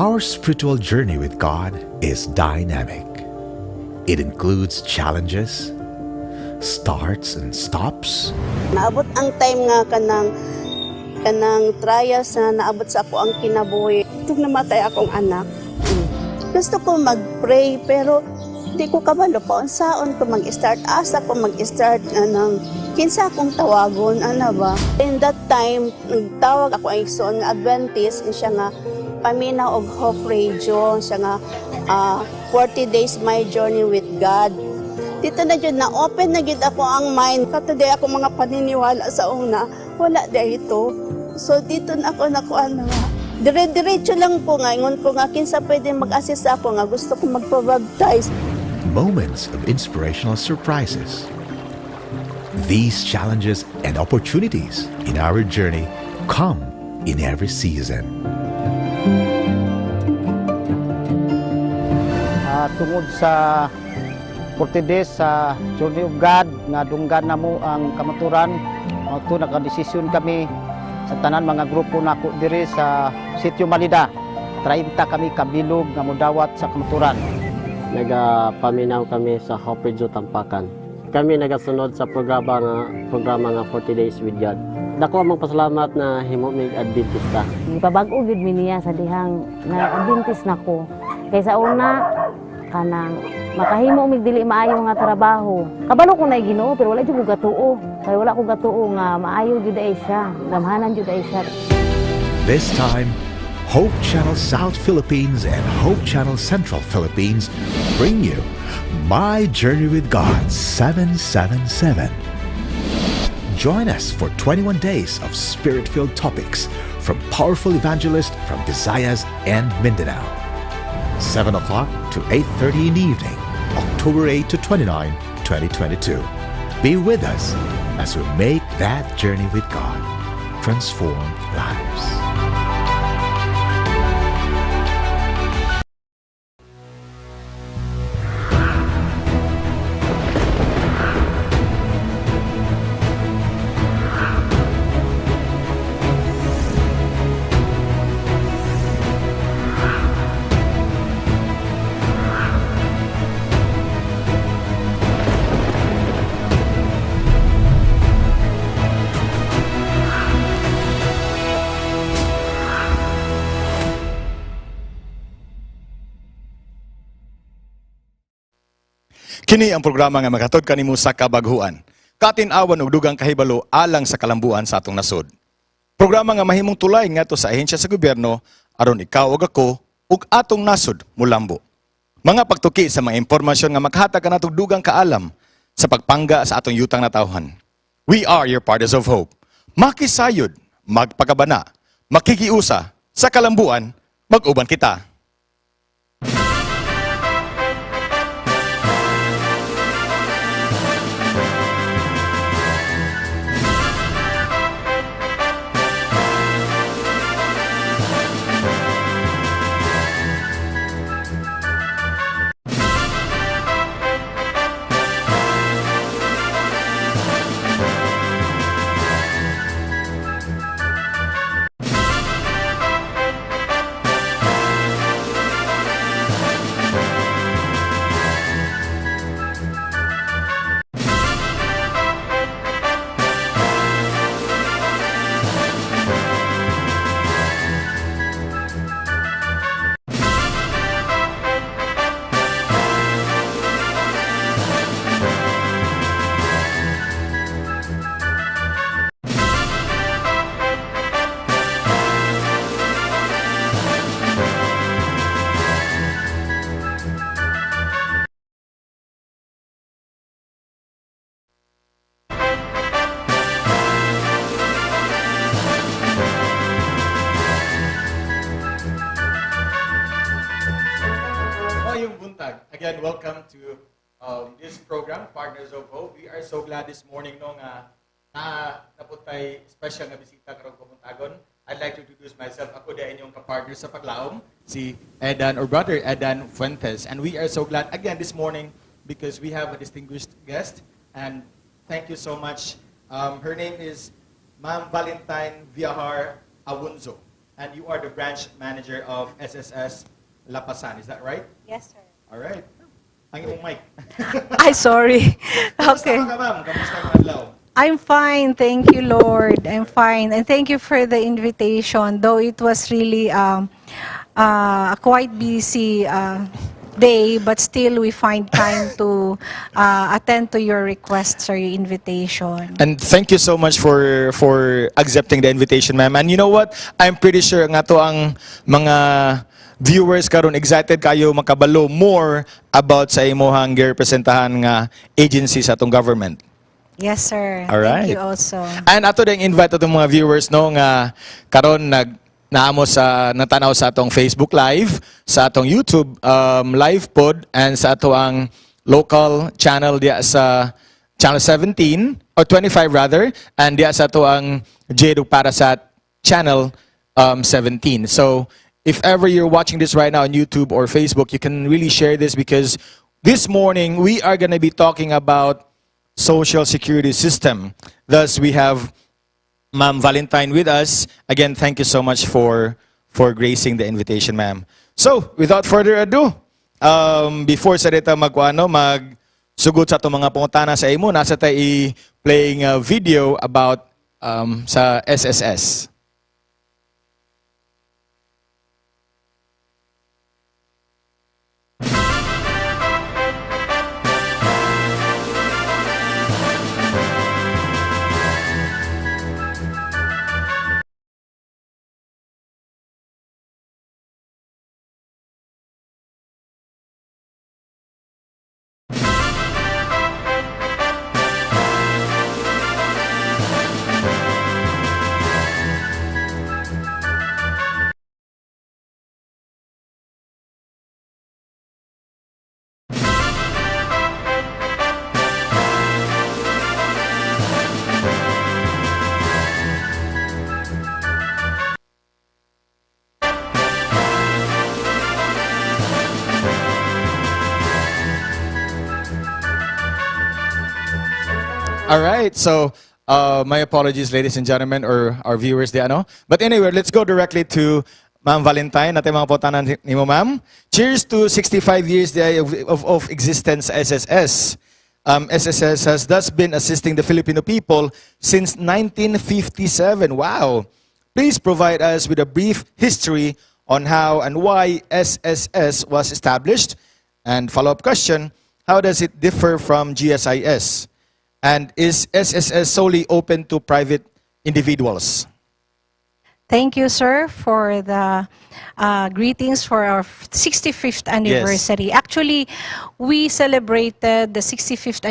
Our spiritual journey with God is dynamic. It includes challenges, starts and stops. Naabot ang time nga kanang trials na naabot sa ako ang kinabuhi. Itong namatay akong anak. Gusto ko mag-pray pero hindi ko kabalo pa unsaon ko mag-start. Asa ko mag-start ng kinsa akong tawagon, ano ba? In that time, nagtawag ako ay son Adventist, siya nga paminaw og Hope Radio, siya nga 40 days my journey with God. Dito na dyan, na-open na gid ako ang mind. Katuday ako mga paniniwala sa una, wala dito. So dito na ako nakuha nga. Dire-diretso lang po nga, ingon ko nga, kinsa pwede mag-assist ako nga, gusto ko magpabaptize. Moments of inspirational surprises. These challenges and opportunities in our journey come in every season. Tungod sa 40 days sa Journey of God, nga dunggan na mo ang kamaturan, ito nakadesisyon kami sa tanan mga grupo na ako diri sa Sitio Malida. 30 kami kabilog nga mudawat sa kamaturan. Nagapaminaw kami sa Hope Radio Tampakan. Kami nagasunod sa programa nga 40 Days with God. Dako among pasalamat na himo mig Adventista. Ipabag-o gid mi niya sa dihang na Adventist nako. Kaysa una kanang makahimo mig dili maayo nga trabaho. Kabalo ko na Ginoo pero wala jud ko gatuo. Kay wala ko gatuo nga maayo jud ay siya, gamhanan jud ay siya. This time, Hope Channel South Philippines and Hope Channel Central Philippines bring you My Journey with God 777. Join us for 21 days of spirit-filled topics from powerful evangelists from Visayas and Mindanao. 7 o'clock to 8:30 in the evening, October 8 to 29, 2022. Be with us as we make that journey with God transform lives. Kini ang programa nga magatod kanimo sa kabaghuan. Katin-awan og dugang kahibalo alang sa kalambuan sa atong nasod. Programa nga mahimong tulay ngadto sa ahensya sa gobyerno aron ikaw ug ako ug atong nasod mulambo. Mga pagtuki sa mga impormasyon nga makahatag kanatong dugang kaalam sa pagpangga sa atong yutang natawhan. We are your partners of hope. Makisayod, magpakabana, makikiusa sa kalambuan, mag-uban kita. Again, welcome to this program, Partners of Hope. We are so glad this morning napuntay special na bisita karong pumuntagon. I'd like to introduce myself. Ako din inyong kapartner sa paglaom, si Edan or Brother Edan Fuentes. And we are so glad again this morning because we have a distinguished guest. And thank you so much. Her name is Ma'am Valentine Viahar Awunzo. and you are the branch manager of SSS Lapasan. Is that right? Yes, sir. All right. Ang imong mic. Ay, sorry. Kamusta Okay. ka, ma'am? Kamusta ang adlaw? I'm fine. Thank you, Lord. I'm fine. And thank you for the invitation, though it was really a quite busy day, but still we find time to attend to your requests or your invitation. And thank you so much for accepting the invitation, ma'am. And you know what? I'm pretty sure nga to ang mga viewers karon excited kayo makabalo more about sa imuhang girepresentahan nga agency sa atong government. Yes, sir. All right. Thank you also. And ato ding invite atong mga viewers no nga karon naamo sa natanaw sa atong Facebook Live, sa atong YouTube live pod, and sa ato ang local channel diya sa channel 17 or 25 rather, and diya sa ato ang Jedo Parasat channel 17. So if ever you're watching this right now on YouTube or Facebook, you can really share this, because this morning we are going to be talking about social security system. Thus, we have Ma'am Valentine with us. Again, thank you so much for gracing the invitation, ma'am. So, without further ado, before sa dito magsugod sa itong mga pungutana sa imo, nasa tayo playing a video about sa SSS. All right, so my apologies, ladies and gentlemen, or our viewers, ano. But anyway, let's go directly to Ma'am Valentine. Natin mga putanan ni mo, ma'am. Cheers to 65 years of existence SSS. SSS has thus been assisting the Filipino people since 1957. Wow. Please provide us with a brief history on how and why SSS was established. And follow-up question, how does it differ from GSIS? And is SSS solely open to private individuals? Thank you, sir, for the greetings for our 65th anniversary. Yes. Actually, we celebrated the 65th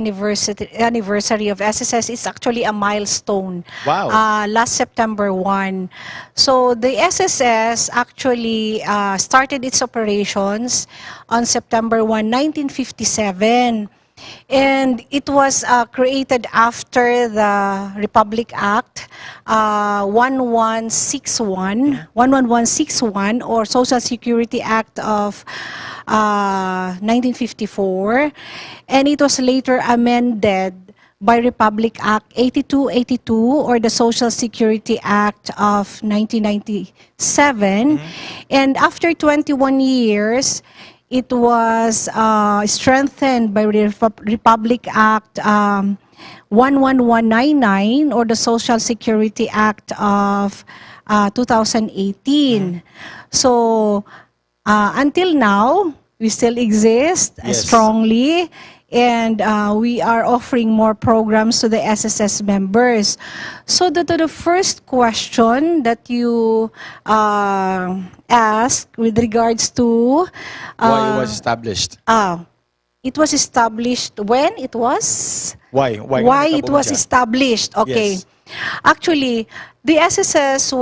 anniversary of SSS. It's actually a milestone. Wow. Last September 1. So the SSS actually started its operations on September 1, 1957. And it was created after the Republic Act 1161 or Social Security Act of 1954, and it was later amended by Republic Act 8282 or the Social Security Act of 1997. And after 21 years, it was strengthened by Republic Act 11199 or the Social Security Act of 2018. So until now, we still exist Yes. strongly, and we are offering more programs to the SSS members. So to the first question that you asked with regards to Why it was established? It was established when it was? Why It was established? Okay. Yes. Actually, the SSS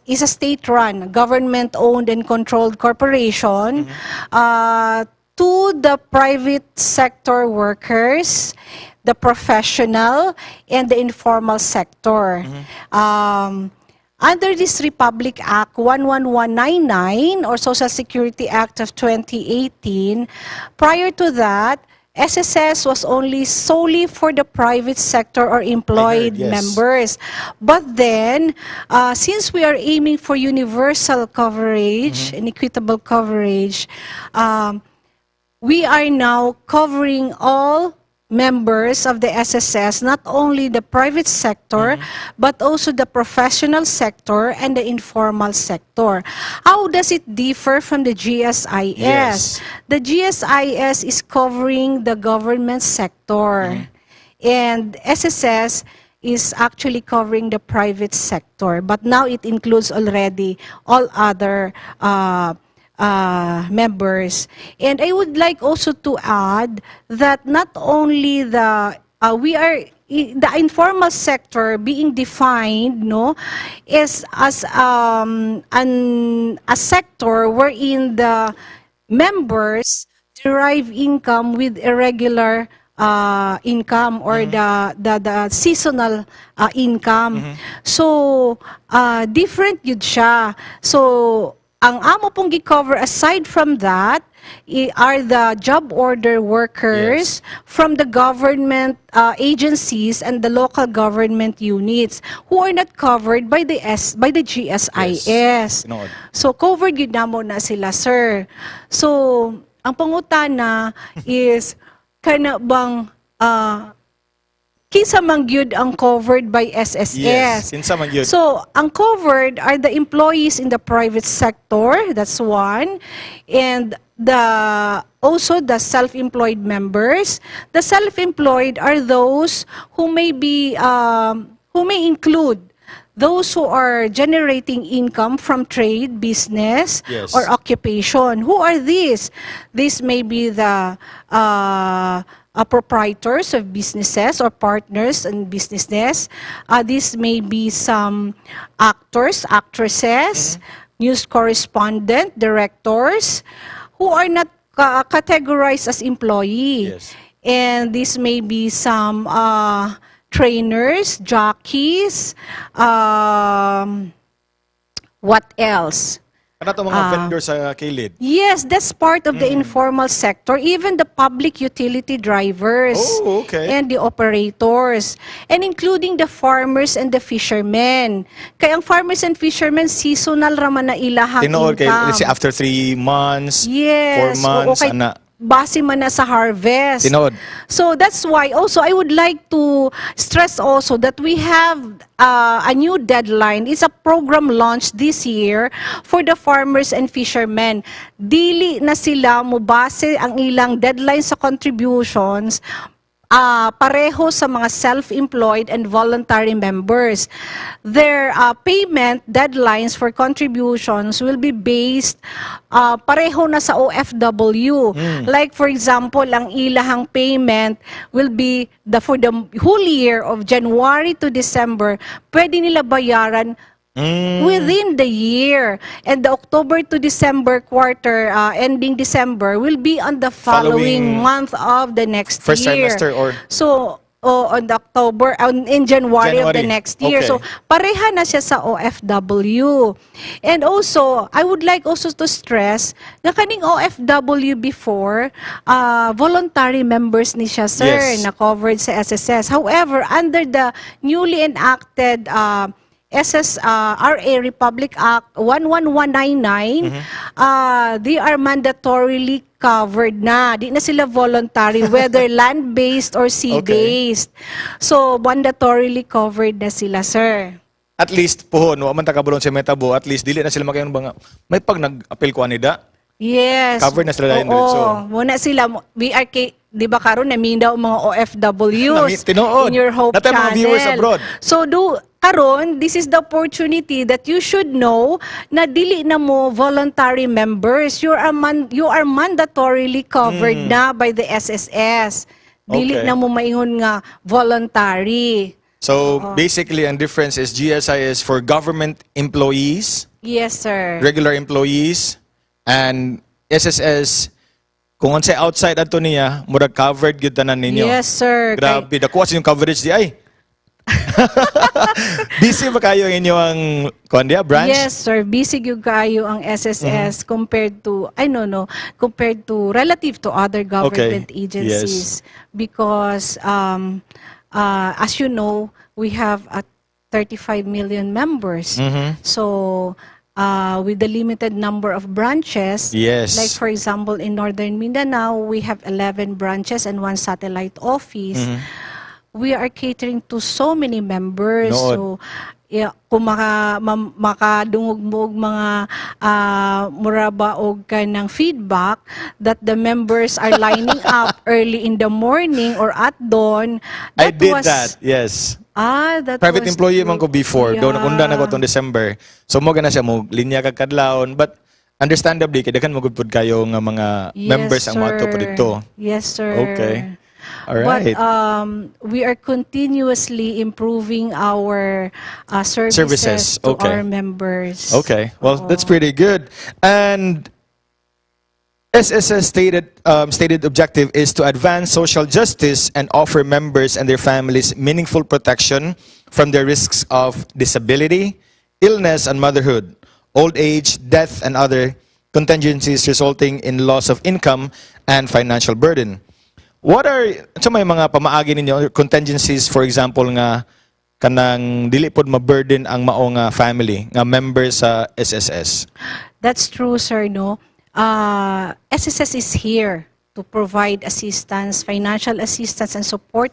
is a state-run, government-owned and controlled corporation to the private sector workers, the professional, and the informal sector. Under this Republic Act 11199 or Social Security Act of 2018, prior to that, SSS was only solely for the private sector or employed yes. members. But then, since we are aiming for universal coverage and equitable coverage, we are now covering all members of the SSS, not only the private sector, but also the professional sector and the informal sector. How does it differ from the GSIS? Yes. The GSIS is covering the government sector, and SSS is actually covering the private sector, but now it includes already all other members. And I would like also to add that not only the the informal sector being defined, no, is as a sector wherein the members derive income with irregular income or the seasonal income. So different yun siya. So ang amo pong gi-cover aside from that are the job order workers from the government agencies and the local government units who are not covered by the GSIS. Yes. Tinood. So covered yun na mo na sila, sir. So ang pangutana is kana bang kinsa man gyud ang covered by SSS? Yes, kinsa man gyud. So, ang covered are the employees in the private sector, that's one, and also the self-employed members. The self-employed are those who may include those who are generating income from trade, business, Yes. or occupation. Who are these? These may be the proprietors of businesses or partners in businesses. These may be some actors, actresses, news correspondent, directors, who are not categorized as employee. Yes. And this may be some trainers, jockeys, what else? Ano to mga vendor sa kilid? Yes, that's part of the informal sector, even the public utility drivers Oh, okay. and the operators, and including the farmers and the fishermen. Kaya ang farmers and fishermen, seasonal raman na ilahang Tinood kay income. let's say after 3 months, Yes, 4 months, oo, kay ana. base man na sa harvest. Tinood. So that's why also I would like to stress also that we have a new deadline. It's a program launched this year for the farmers and fishermen. Dili na sila mo base ang ilang deadline sa contributions pareho sa mga self-employed and voluntary members. Their payment deadlines for contributions will be based pareho na sa OFW. Like for example, ang ilahang payment will be for the whole year of January to December, pwede nila bayaran within the year. And the October to December quarter, ending December, will be on the following month of the next First year. trimester or So, on the October, in January of the January. next year. Okay. So, pareha na siya sa OFW. And also, I would like also to stress na kaning OFW before, voluntary members ni siya, sir, Yes. na covered sa SSS. However, under the newly enacted RA Republic Act 11199, they are mandatorily covered na. Di na sila voluntary, whether land-based or sea-based. So, mandatorily covered na sila, sir. at least po no man ta kabulon sa metabo, at least dili na sila makayon bang may pag nag-appeal ko anida. Yes. Covered na sila dahil Oo, diretso. muna sila, di ba karon namindaw mga OFWs Tinood. in your Hope Natay mga Channel. viewers abroad. So, karon, this is the opportunity that you should know na dili na mo voluntary members. You are mandatorily covered na by the SSS. Dili Okay. na mo maingon nga voluntary. So basically ang difference is GSI is for government employees, Yes, sir. regular employees, and SSS kung unsay outside adto niya, murag covered gyud tanan ninyo. Yes, sir. Grabe, dako sa yung coverage di ay. Busy ba kayo ang inyong branch? Yes, sir. Busy yung kayo ang SSS compared to, I don't know, compared to, relative to other government agencies. Because, as you know, we have 35 million members. So, with the limited number of branches, Yes. like for example, in Northern Mindanao, we have 11 branches and 1 satellite office. We are catering to so many members. Noon. So, yeah, kung makadungog mo og mga muraba og kanang feedback that the members are lining up early in the morning or at dawn. I did that, yes. That Private was employee man ko before, yeah. doon nakunda na ko itong December. So mo gana siya mo linya kag kadlawon, but understandably kay daghan mo gud pud kayo nga mga members ang mga po dito. Yes, sir. Okay. All right. But we are continuously improving our services to Okay. our members. Okay. Well, that's pretty good. And SSS stated objective is to advance social justice and offer members and their families meaningful protection from the risks of disability, illness and motherhood, old age, death and other contingencies resulting in loss of income and financial burden. What are may mga pamaagi ninyo contingencies, for example nga kanang dili pod ma-burden ang mao nga family nga members sa SSS? That's true, sir, no? SSS is here to provide assistance, financial assistance and support,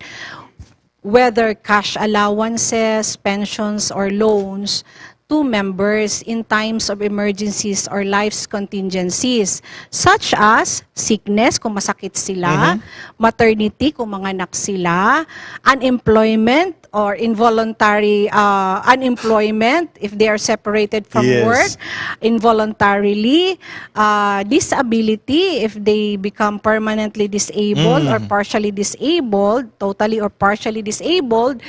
whether cash allowances, pensions, or loans, to members in times of emergencies or life's contingencies, such as sickness kung masakit sila, maternity kung manganak sila, unemployment or involuntary unemployment if they are separated from work involuntarily, disability if they become permanently disabled or partially disabled, totally or partially disabled,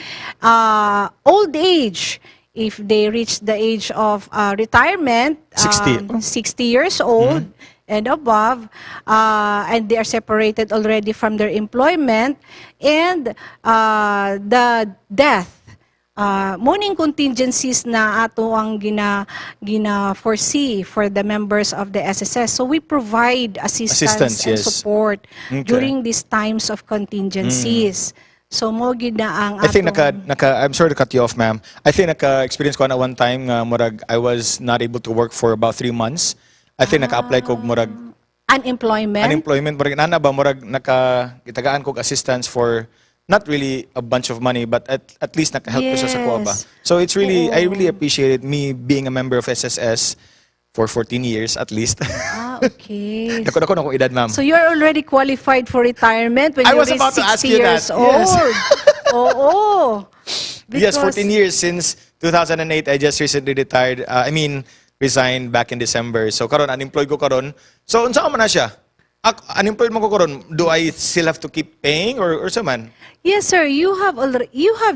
old age if they reach the age of retirement, 60 years old and above, and they are separated already from their employment, and the death. Morning contingencies na ato ang gina-foresee for the members of the SSS. So we provide assistance and support during these times of contingencies. So mo gid na ang I think atong- I'm sorry to cut you off, ma'am. I think naka-experience ko na one time nga murag I was not able to work for about 3 months. I think naka-apply ko murag unemployment murag nana ba murag naka-gitagaan ko assistance for not really a bunch of money but at least naka-help ko siya sa kuha ba. So it's really I really appreciated me being a member of SSS for 14 years at least. Okay. Dako na kung edad, ma'am. So you're already qualified for retirement when I you was reach about to 60 ask you years that. old. Yes. Oo. Yes, Because- 14 years since 2008. I just recently retired. Resigned back in December. So karon unemployed ko karon. So unsa man na siya? Unemployed mo ko karon. Do I still have to keep paying or sa man? Yes, sir. You have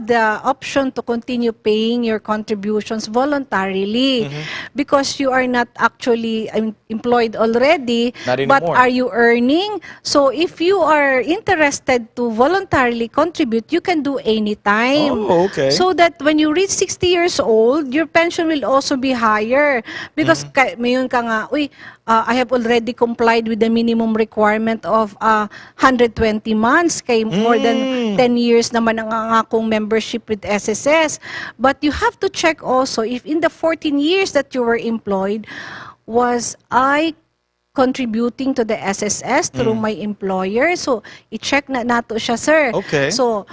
the option to continue paying your contributions voluntarily because you are not actually employed already. Not But anymore. are you earning? So if you are interested to voluntarily contribute, you can do anytime. Oh, okay. So that when you reach 60 years old, your pension will also be higher because mayon ka nga, I have already complied with the minimum requirement of 120 months kay more than 10 years naman ang akong membership with SSS. But you have to check also if in the 14 years that you were employed, was I contributing to the SSS through my employer? So, i-check na nato siya, sir. Okay. So,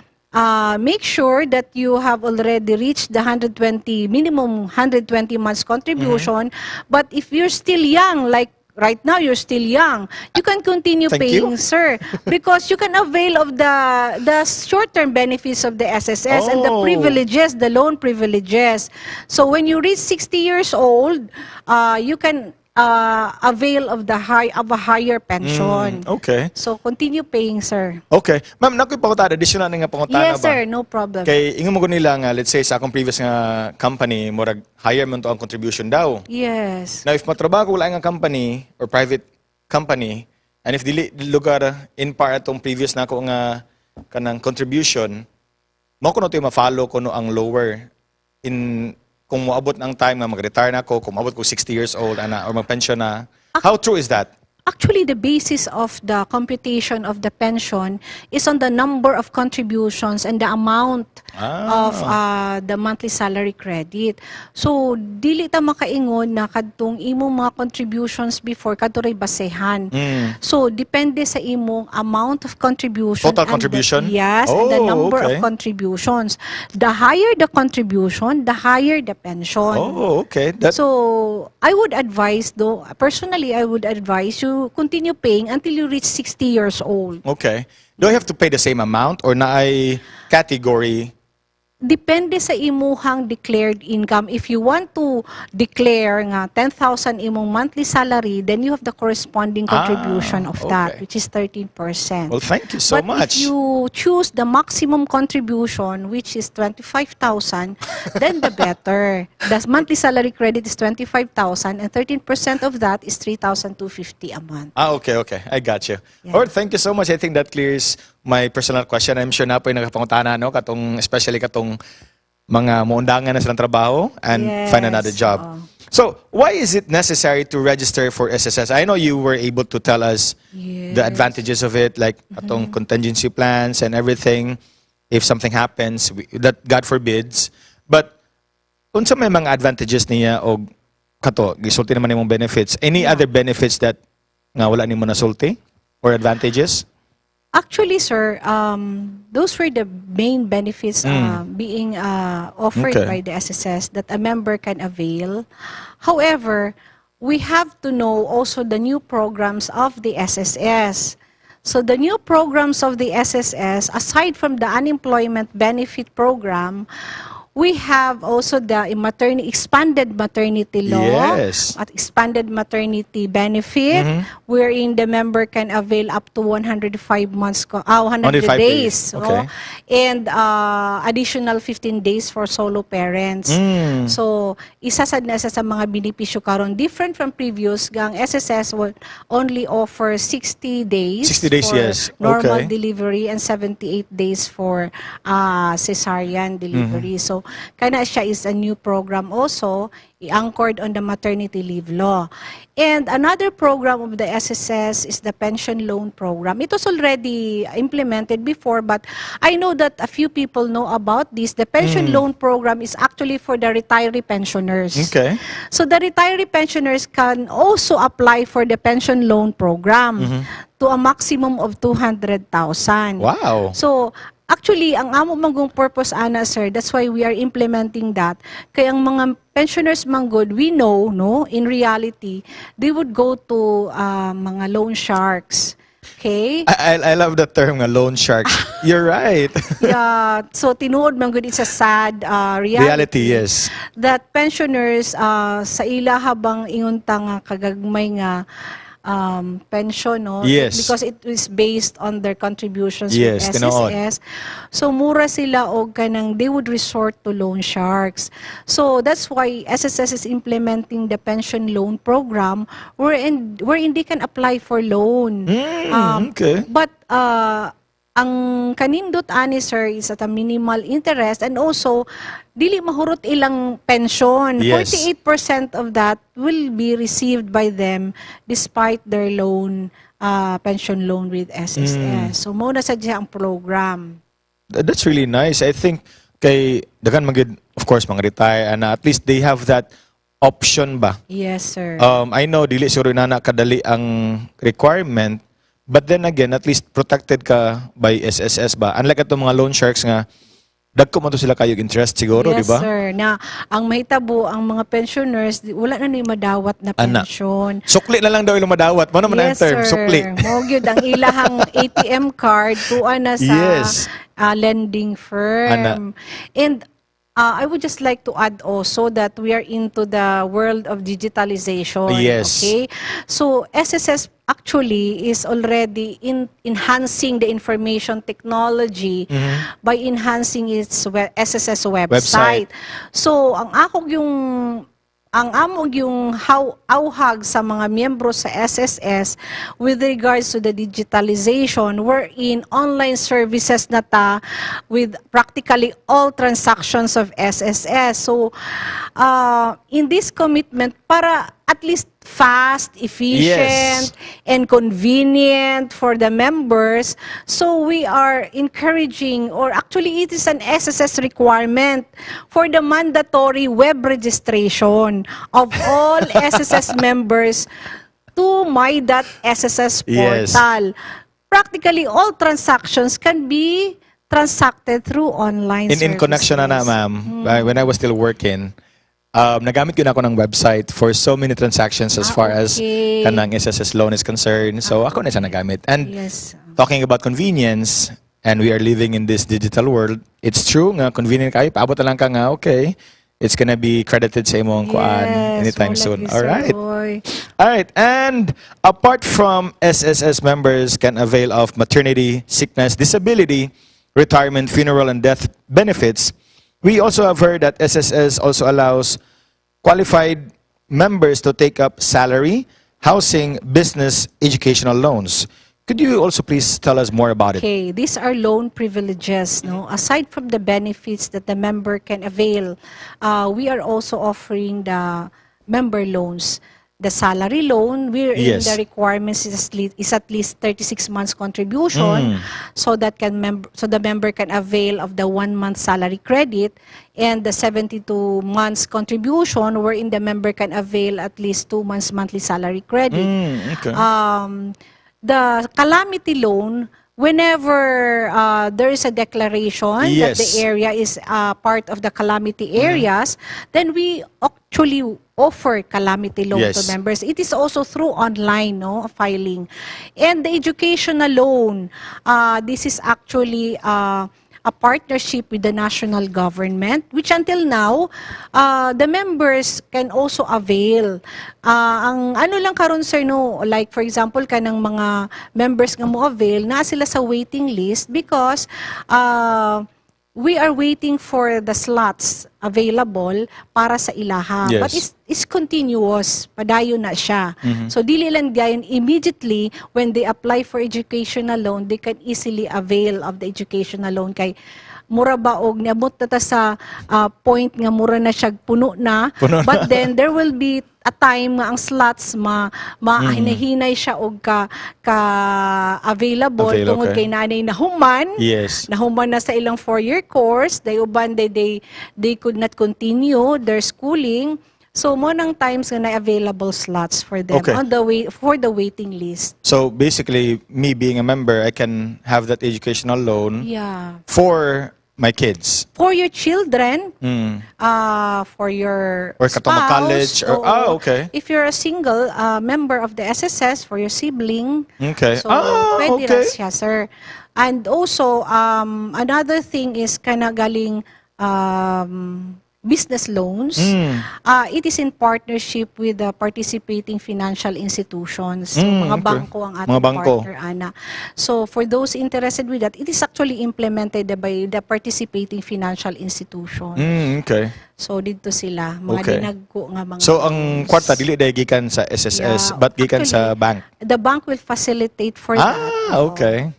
make sure that you have already reached the minimum 120 months contribution. But if you're still young, like right now you're still young, you can continue Thank paying, you. sir, because you can avail of the short-term benefits of the SSS and the Oh. privileges, the loan privileges. So when you reach 60 years old, you can avail of a higher pension. Okay. So continue paying, sir. Okay. Ma'am, nakoy pangutada, additional na nga pangutana Yes, ba? sir, no problem. Kay ingon mo ko nila nga, let's say sa akong previous nga company, murag higher man to ang contribution daw. Yes. Now, if matrabaho ko wala nga company or private company, and if dili lugar in par atong previous na ako nga kanang contribution, Mo kuno tayo ma-follow kuno ang lower in kung moabot ng time nga mag-retire na ako, kung moabot ko 60 years old ana or mag-pension na. How true is that? Actually, the basis of the computation of the pension is on the number of contributions and the amount of the monthly salary credit. So, dili ta makaingon na kadtong imong mga contributions before kadto ray basehan. So, depende sa imong amount of contribution. Total and contribution? Yes, and the number okay. of contributions. The higher the contribution, the higher the pension. Oh, okay. So, I would advise though, personally, I would advise you continue paying until you reach 60 years old. Okay. Do I have to pay the same amount or na ay category? Depende sa imuhang declared income. If you want to declare nga 10,000 imong monthly salary, then you have the corresponding contribution of that, okay. which is 13%. Well, thank you so But much. if you choose the maximum contribution, which is 25,000, then the better. The monthly salary credit is 25,000 and 13% of that is 3,250 a month. Okay. I got you. Yeah. Alright, thank you so much. I think that clears my personal question. I'm sure na po yung nakapangutana, no? Especially katong mga muundangan na silang trabaho and find another job. oo. So, why is it necessary to register for SSS? I know you were able to tell us the advantages of it, like katong contingency plans and everything, if something happens, that God forbids. But, unsa may mga advantages niya o kato, gisulti naman imong benefits. Any other benefits that nga wala nimo nasulti or advantages? Actually, sir, those were the main benefits being offered Okay. by the SSS that a member can avail. However, we have to know also the new programs of the SSS. So the new programs of the SSS, aside from the unemployment benefit program, we have also the expanded maternity law Yes. at expanded maternity benefit, wherein the member can avail up to 105 months, 100 105 days, days. Okay. and additional 15 days for solo parents. So, isa sad na sa mga benepisyo karon, different from previous, gang SSS will only offer 60 days 60 days, for yes. normal Okay. delivery and 78 days for cesarean delivery. So, kana siya is a new program also, anchored on the maternity leave law. And another program of the SSS is the pension loan program. It was already implemented before, but I know that a few people know about this. The pension loan program is actually for the retiree pensioners. Okay. So the retiree pensioners can also apply for the pension loan program to a maximum of 200,000. Wow. So, actually, ang amo magong purpose, ana, sir, that's why we are implementing that. Kaya ang mga pensioners manggod, we know, no, in reality, they would go to mga loan sharks. Okay? I love the term nga, loan sharks. You're right. Yeah, so tinuod man gud, it's a sad Reality, yes. that pensioners sa ila habang ingunta nga kagagmay nga pension, no? Yes. Because it is based on their contributions Yes, with tinuod. SSS. So mura sila og kanang they would resort to loan sharks. So that's why SSS is implementing the pension loan program wherein they can apply for loan. Okay. But ang kanindot ani, sir, is at a minimal interest, and also dili mahurot ilang pension. Yes. 48% of that will be received by them despite their loan, pension loan with SSS. So mao na sadya ang program. That's really nice. I think kay dagan magid, of course, mga retire na at least they have that option ba. Yes, sir. I know dili sure na kadali ang requirement, but then again, at least protected ka by SSS ba? Unlike atong mga loan sharks nga dagko man to sila kayog interest siguro, di Yes, ba? sir. Na ang mahitabo, ang mga pensioners, wala na ni madawat na Ana. pensyon. Sukli na lang daw ilang madawat. Ano man ang term? sir. Sukli. Mo gyud ang ilahang ATM card tuwa na sa Yes. lending firm. Ana. And I would just like to add also that we are into the world of digitalization. Yes. Okay? So SSS actually is already enhancing the information technology by enhancing its SSS website. So ang ako yung ang amog yung auhag sa mga miyembro sa SSS with regards to the digitalization, wherein online services na ta with practically all transactions of SSS. So, in this commitment, para at least fast, efficient, and convenient for the members. So we are encouraging, or actually it is an SSS requirement for the mandatory web registration of all SSS members to my.sss Yes. portal. Practically all transactions can be transacted through online In connection na services. ma'am, when I was still working, nagamit yun ako ng website for so many transactions as far as okay. kanang SSS loan is concerned. So ako na siya nagamit. And Yes. talking about convenience, and we are living in this digital world, it's true nga, convenient kayo, paabot na lang ka nga, okay, it's gonna be credited sa imong kuan anytime wala soon. gyud, All sir, right. boy. All right. And apart from SSS members can avail of maternity, sickness, disability, retirement, funeral, and death benefits, we also have heard that SSS also allows qualified members to take up salary, housing, business, educational loans. Could you also please tell us more about it? Okay, these are loan privileges. No, aside from the benefits that the member can avail, we are also offering the member loans. The salary loan, wherein Yes. the requirements is at least 36 months contribution, so that the member can avail of the 1 month salary credit, and the 72 months contribution, wherein the member can avail at least 2 months monthly salary credit. Okay. The calamity loan, whenever there is a declaration that the Yes. area is part of the calamity areas, then we actually offer calamity loan to Yes. members. It is also through online, no, filing. And the educational loan, this is actually a partnership with the national government, which until now, the members can also avail. Ang ano lang karon sir, no, like for example, kanang mga members nga mo avail, na sila sa waiting list because we are waiting for the slots available para sa ilaha. Yes. But it's continuous. Padayon na siya. So, dili lang diyan immediately when they apply for educational loan, they can easily avail of the educational loan. Kay mura ba og niabot na ta sa point nga mura na siya puno na. Puno na. But then, there will be a time nga ang slots hinahinay siya og available Avail, tungod okay. kay nanay na human. Yes. Nahuman na sa ilang 4-year course, they uban they could not continue their schooling. So mo nang times nga na available slots for them Okay. on the way for the waiting list. So basically, me being a member, I can have that educational loan Yeah. for my kids. For your children, Mm. for your Or katong spouse, college, or okay. If you're a single member of the SSS, for your sibling, Okay. so pwede okay. ra siya, sir. And also, another thing is kana galing business loans. It is in partnership with the participating financial institutions. So, mga okay. bangko ang ating Mga bangko. partner, Ana. So, for those interested with that, it is actually implemented by the participating financial institution. Okay. So, dito sila. Mga Okay. dinagko nga mga So ang loans. kwarta dili dahil gikan sa SSS, Yeah. but gikan sa Actually, bank. The bank will facilitate for that. Okay.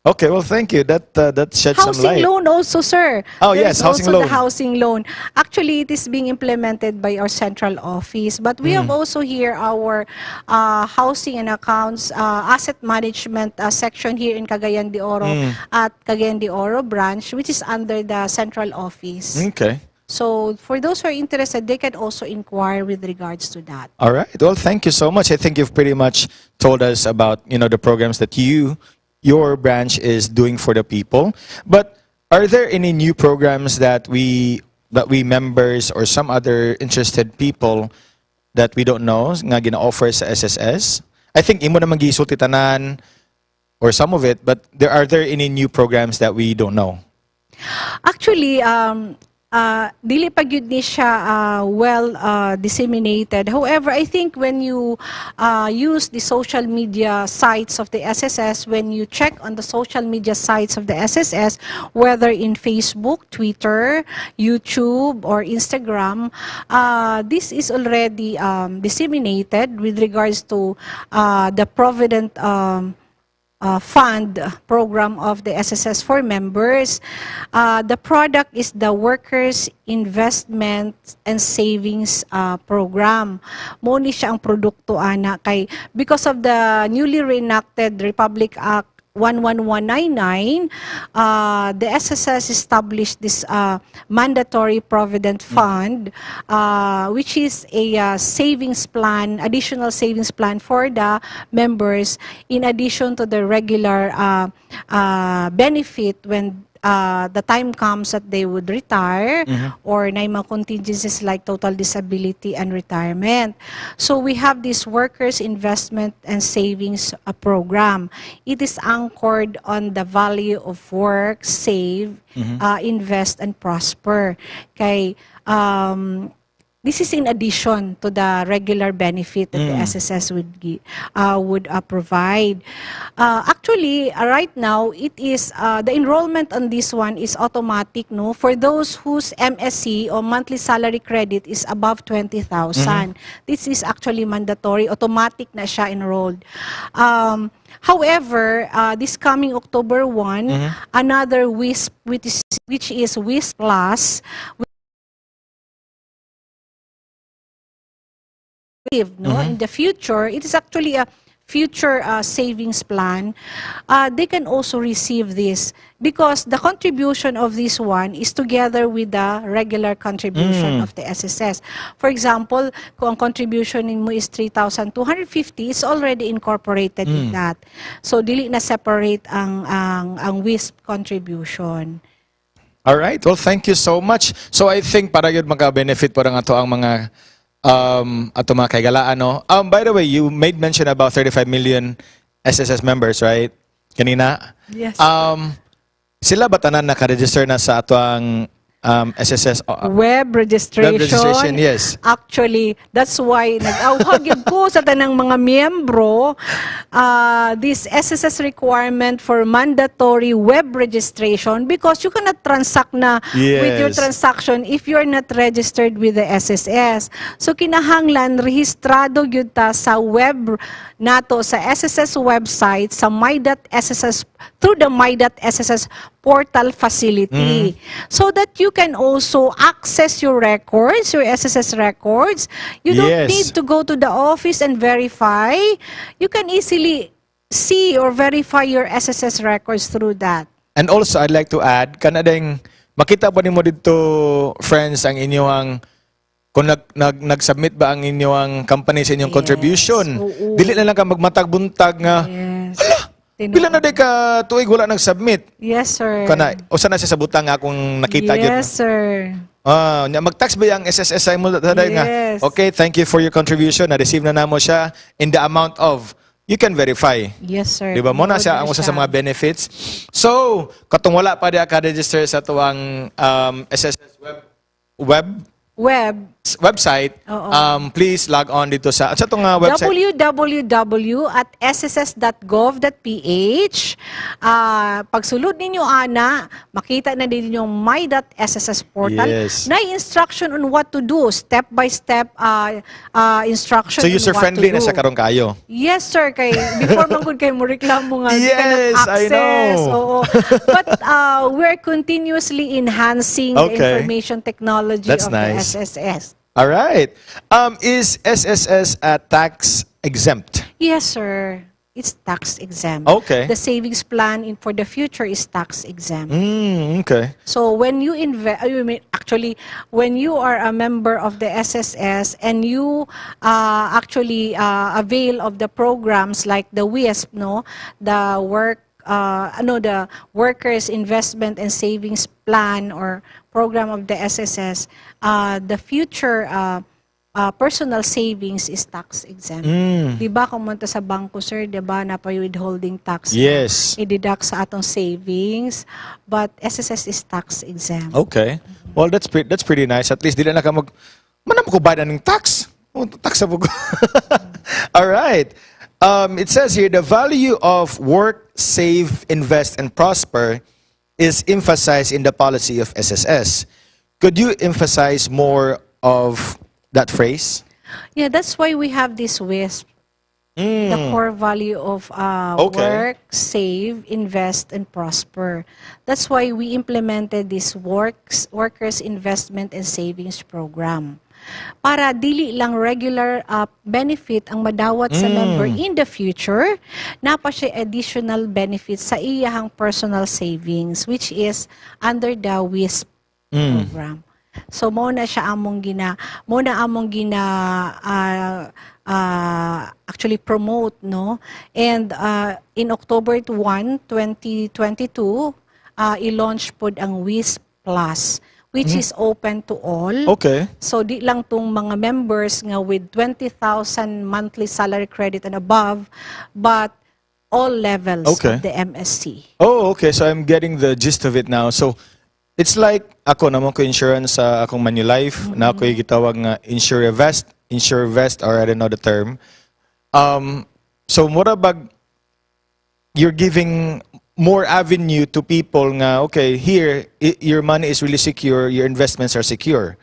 Okay, well, thank you. That sheds some Housing light. loan also, sir. Oh, There yes, is housing also loan. the housing loan. Actually, it is being implemented by our central office. But we have also here our housing and accounts asset management section here in Cagayan de Oro at Cagayan de Oro branch, which is under the central office. Okay. So for those who are interested, they can also inquire with regards to that. All right. Well, thank you so much. I think you've pretty much told us about, the programs that your branch is doing for the people. But are there any new programs that we members or some other interested people that we don't know nga gina-offer sa SSS? I think imo naman gisulti tanan or some of it, but are there any new programs that we don't know? Actually, dili pa gyud ni siya well disseminated. However, I think when you use the social media sites of the SSS, when you check on the social media sites of the SSS, whether in Facebook, Twitter, YouTube, or Instagram, this is already disseminated with regards to the Provident Fund program of the SSS for members. The product is the Workers Investment and Savings Program. Mo ni siya ang produkto ana kay because of the newly reenacted Republic Act 11199, the SSS established this mandatory provident fund, which is a savings plan, additional savings plan for the members, in addition to the regular benefit when the time comes that they would retire, or na mga contingencies like total disability and retirement. So we have this Workers Investment and Savings Program. It is anchored on the value of work, save, invest, and prosper. Kay this is in addition to the regular benefit that the SSS would provide. Actually, right now, it is the enrollment on this one is automatic, no? For those whose MSC or monthly salary credit is above 20,000, this is actually mandatory. Automatic na siya enrolled. However, this coming October 1, another WISP, which is WISP Plus, no? In the future, it is actually a future savings plan. They can also receive this because the contribution of this one is together with the regular contribution of the SSS. For example, kung ang contribution mo is 3,250, it's already incorporated in that. So dili na separate ang WISP contribution. All right. Well, thank you so much. So I think para yun maka-benefit para nga to ang mga ato mga kaigalaan, no? By the way, you made mention about 35 million SSS members, right? Kanina? Yes. Sila ba tanan naka-register na sa ato ang SSS? Web registration. Web registration, yes. Actually, that's why nag-awhag yun ko sa tanang mga miyembro this SSS requirement for mandatory web registration because you cannot transact na with your transaction if you're not registered with the SSS. So kinahanglan rehistrado gyud ta sa web nato sa SSS website sa my.sss through the my.sss portal facility so that you can also access your records, your SSS records. You don't need to go to the office and verify. You can easily see or verify your SSS records through that. And also, I'd like to add, kanadeng makita ba nimo dito, friends, ang inyong kung nag-submit ba ang inyong company sa inyong contribution. Dili na lang ka magmatag-buntag nga, ala, pila na day ka tuig wala nag-submit. Yes, sir. Kana, usa na siya sa butang nga akong nakita yun. Yes, sir. Mag-tax ba yung SSS mo taday nga? Okay, thank you for your contribution. Na-receive na namo siya in the amount of, you can verify. Yes, sir. Diba? Mo na siya ang usa sa mga benefits. So, katong wala pa diya ka-register sa tuwang SSS website, please log on dito sa itong website. www.sss.gov.ph. Pagsulod ninyo, ana, makita na din yung my.sss portal. Na instruction on what to do, step-by-step instruction. So user-friendly na siya karon kayo? Yes, sir. Kay, before man good kayo mo reklamo nga, yes, access. I know. But we're continuously enhancing the information technology of the SSS. All right. Is SSS tax exempt? Yes, sir. It's tax exempt. Okay. The savings plan for the future is tax exempt. Okay. So when you actually, when you are a member of the SSS and you actually avail of the programs like the WISP, no, the Workers Investment and Savings Plan or program of the SSS, the future personal savings is tax exempt. Di ba kung munta sa bangko, sir, di ba, na withholding tax Yes. na i-deduct sa atong savings, but SSS is tax exempt. Okay. Well, that's pretty nice. At least dili na ka manam ko bayad ng tax. Tax sa bugo. All right. It says here the value of work, save, invest, and prosper is emphasized in the policy of SSS. Could you emphasize more of that phrase? Yeah, that's why we have this WISP. The core value of Okay. work, save, invest, and prosper. That's why we implemented this workers investment and savings program. Para dili lang regular benefit ang madawat sa member in the future, napa siya additional benefits sa iyahang personal savings, which is under the WISP program. So mo na siya among actually promote, no? And in October 1, 2022, i-launch pod ang WISP Plus, which is open to all. Okay. So di lang tong mga members nga with 20,000 monthly salary credit and above, but all levels Okay. of the MSC. Oh, okay. So I'm getting the gist of it now. So it's like ako naman ko insurance sa akong Manulife na ako gitawag nga insure vest, or I don't know the term. So what about you're giving more avenue to people nga, okay, here your money is really secure, your investments are secure.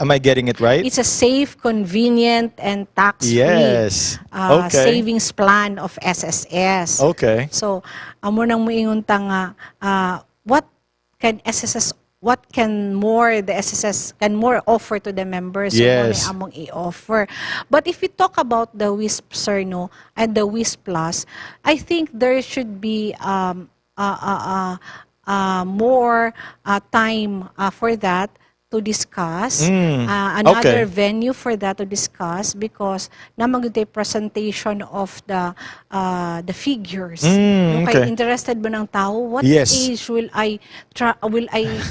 Am I getting it right? It's a safe, convenient, and tax-free Yes. Okay. savings plan of SSS. Okay. So, amo nang moingon ta nga, what can SSS, what can more the SSS can more offer to the members? So, Yes. mo among i-offer. But if we talk about the WISP, sir, no, and the WISP Plus, I think there should be more time for that to discuss, another okay. venue for that to discuss, because namang yung presentation of the figures. Yung okay. kay interested ba ng tao, what Yes. age will I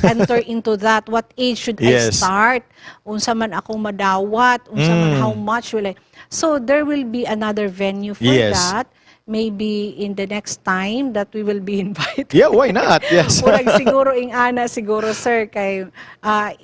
enter into that? What age should I Yes. start? Unsa man akong madawat? Unsa man how much will I? So there will be another venue for Yes. that. Maybe in the next time that we will be invited. Yeah, why not? Yes. Murag siguro siguro sir kay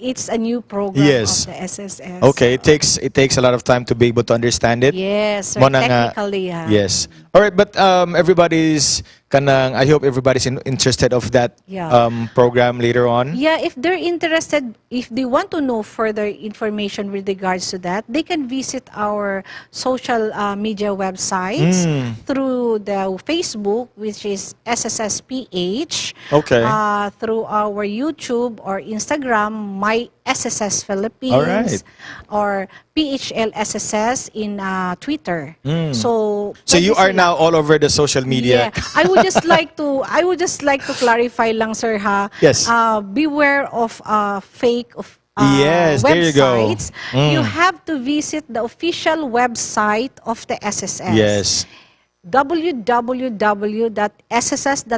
it's a new program Yes. of the SSS. Okay, it takes a lot of time to be able to understand it. Yes, sir, Mo na nga- technically. Yes. All right, but everybody's kanang, I hope everybody's interested of that Yeah. program later on. Yeah, if they're interested, if they want to know further information with regards to that, they can visit our social media websites through the Facebook, which is SSSPH. Okay. Through our YouTube or Instagram, My SSS Philippines. Alright. Or PHL SSS in Twitter. So So you pwede are sila- now all over the social media. Yeah. I would just like to clarify lang, sir, ha. Yes. Beware of fake Yes, there you go. websites. You have to visit the official website of the SSS. Yes.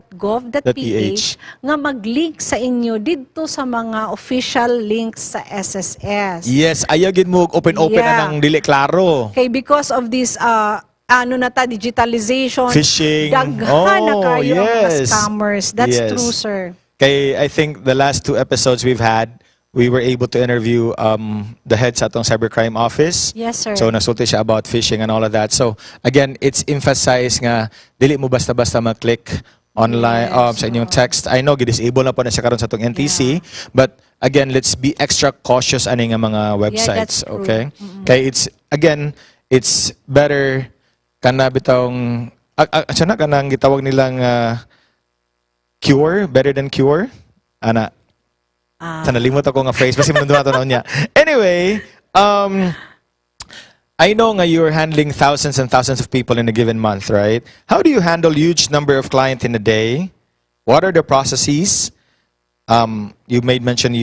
www.sss.gov.ph nga mag-link sa inyo dito sa mga official links sa SSS. Yes, ayagin mo open Yeah. na ng dili klaro. Okay, because of this digitalization, Phishing. daghan na Oh, kayo ang mga yes. scammers. That's Yes. true, sir. Kay I think the last 2 episodes we've had, we were able to interview the head sa atong cybercrime office. Yes, sir. So nasulti siya about phishing and all of that. So again, it's emphasized nga dili mo basta-basta mag-click online Yes, sa inyong text. I know gidisable na po na siya karon sa atong NTC, but again, let's be extra cautious ani nga mga websites, that's true. okay? Kay it's better kana bitong sana kanang gitawag nilang cure, better than cure. Ana, sa nalimot ako nga phrase, basta manunod nato niya. Anyway, I know nga you're handling thousands and thousands of people in a given month, right? How do you handle huge number of clients in a day? What are the processes? You made mention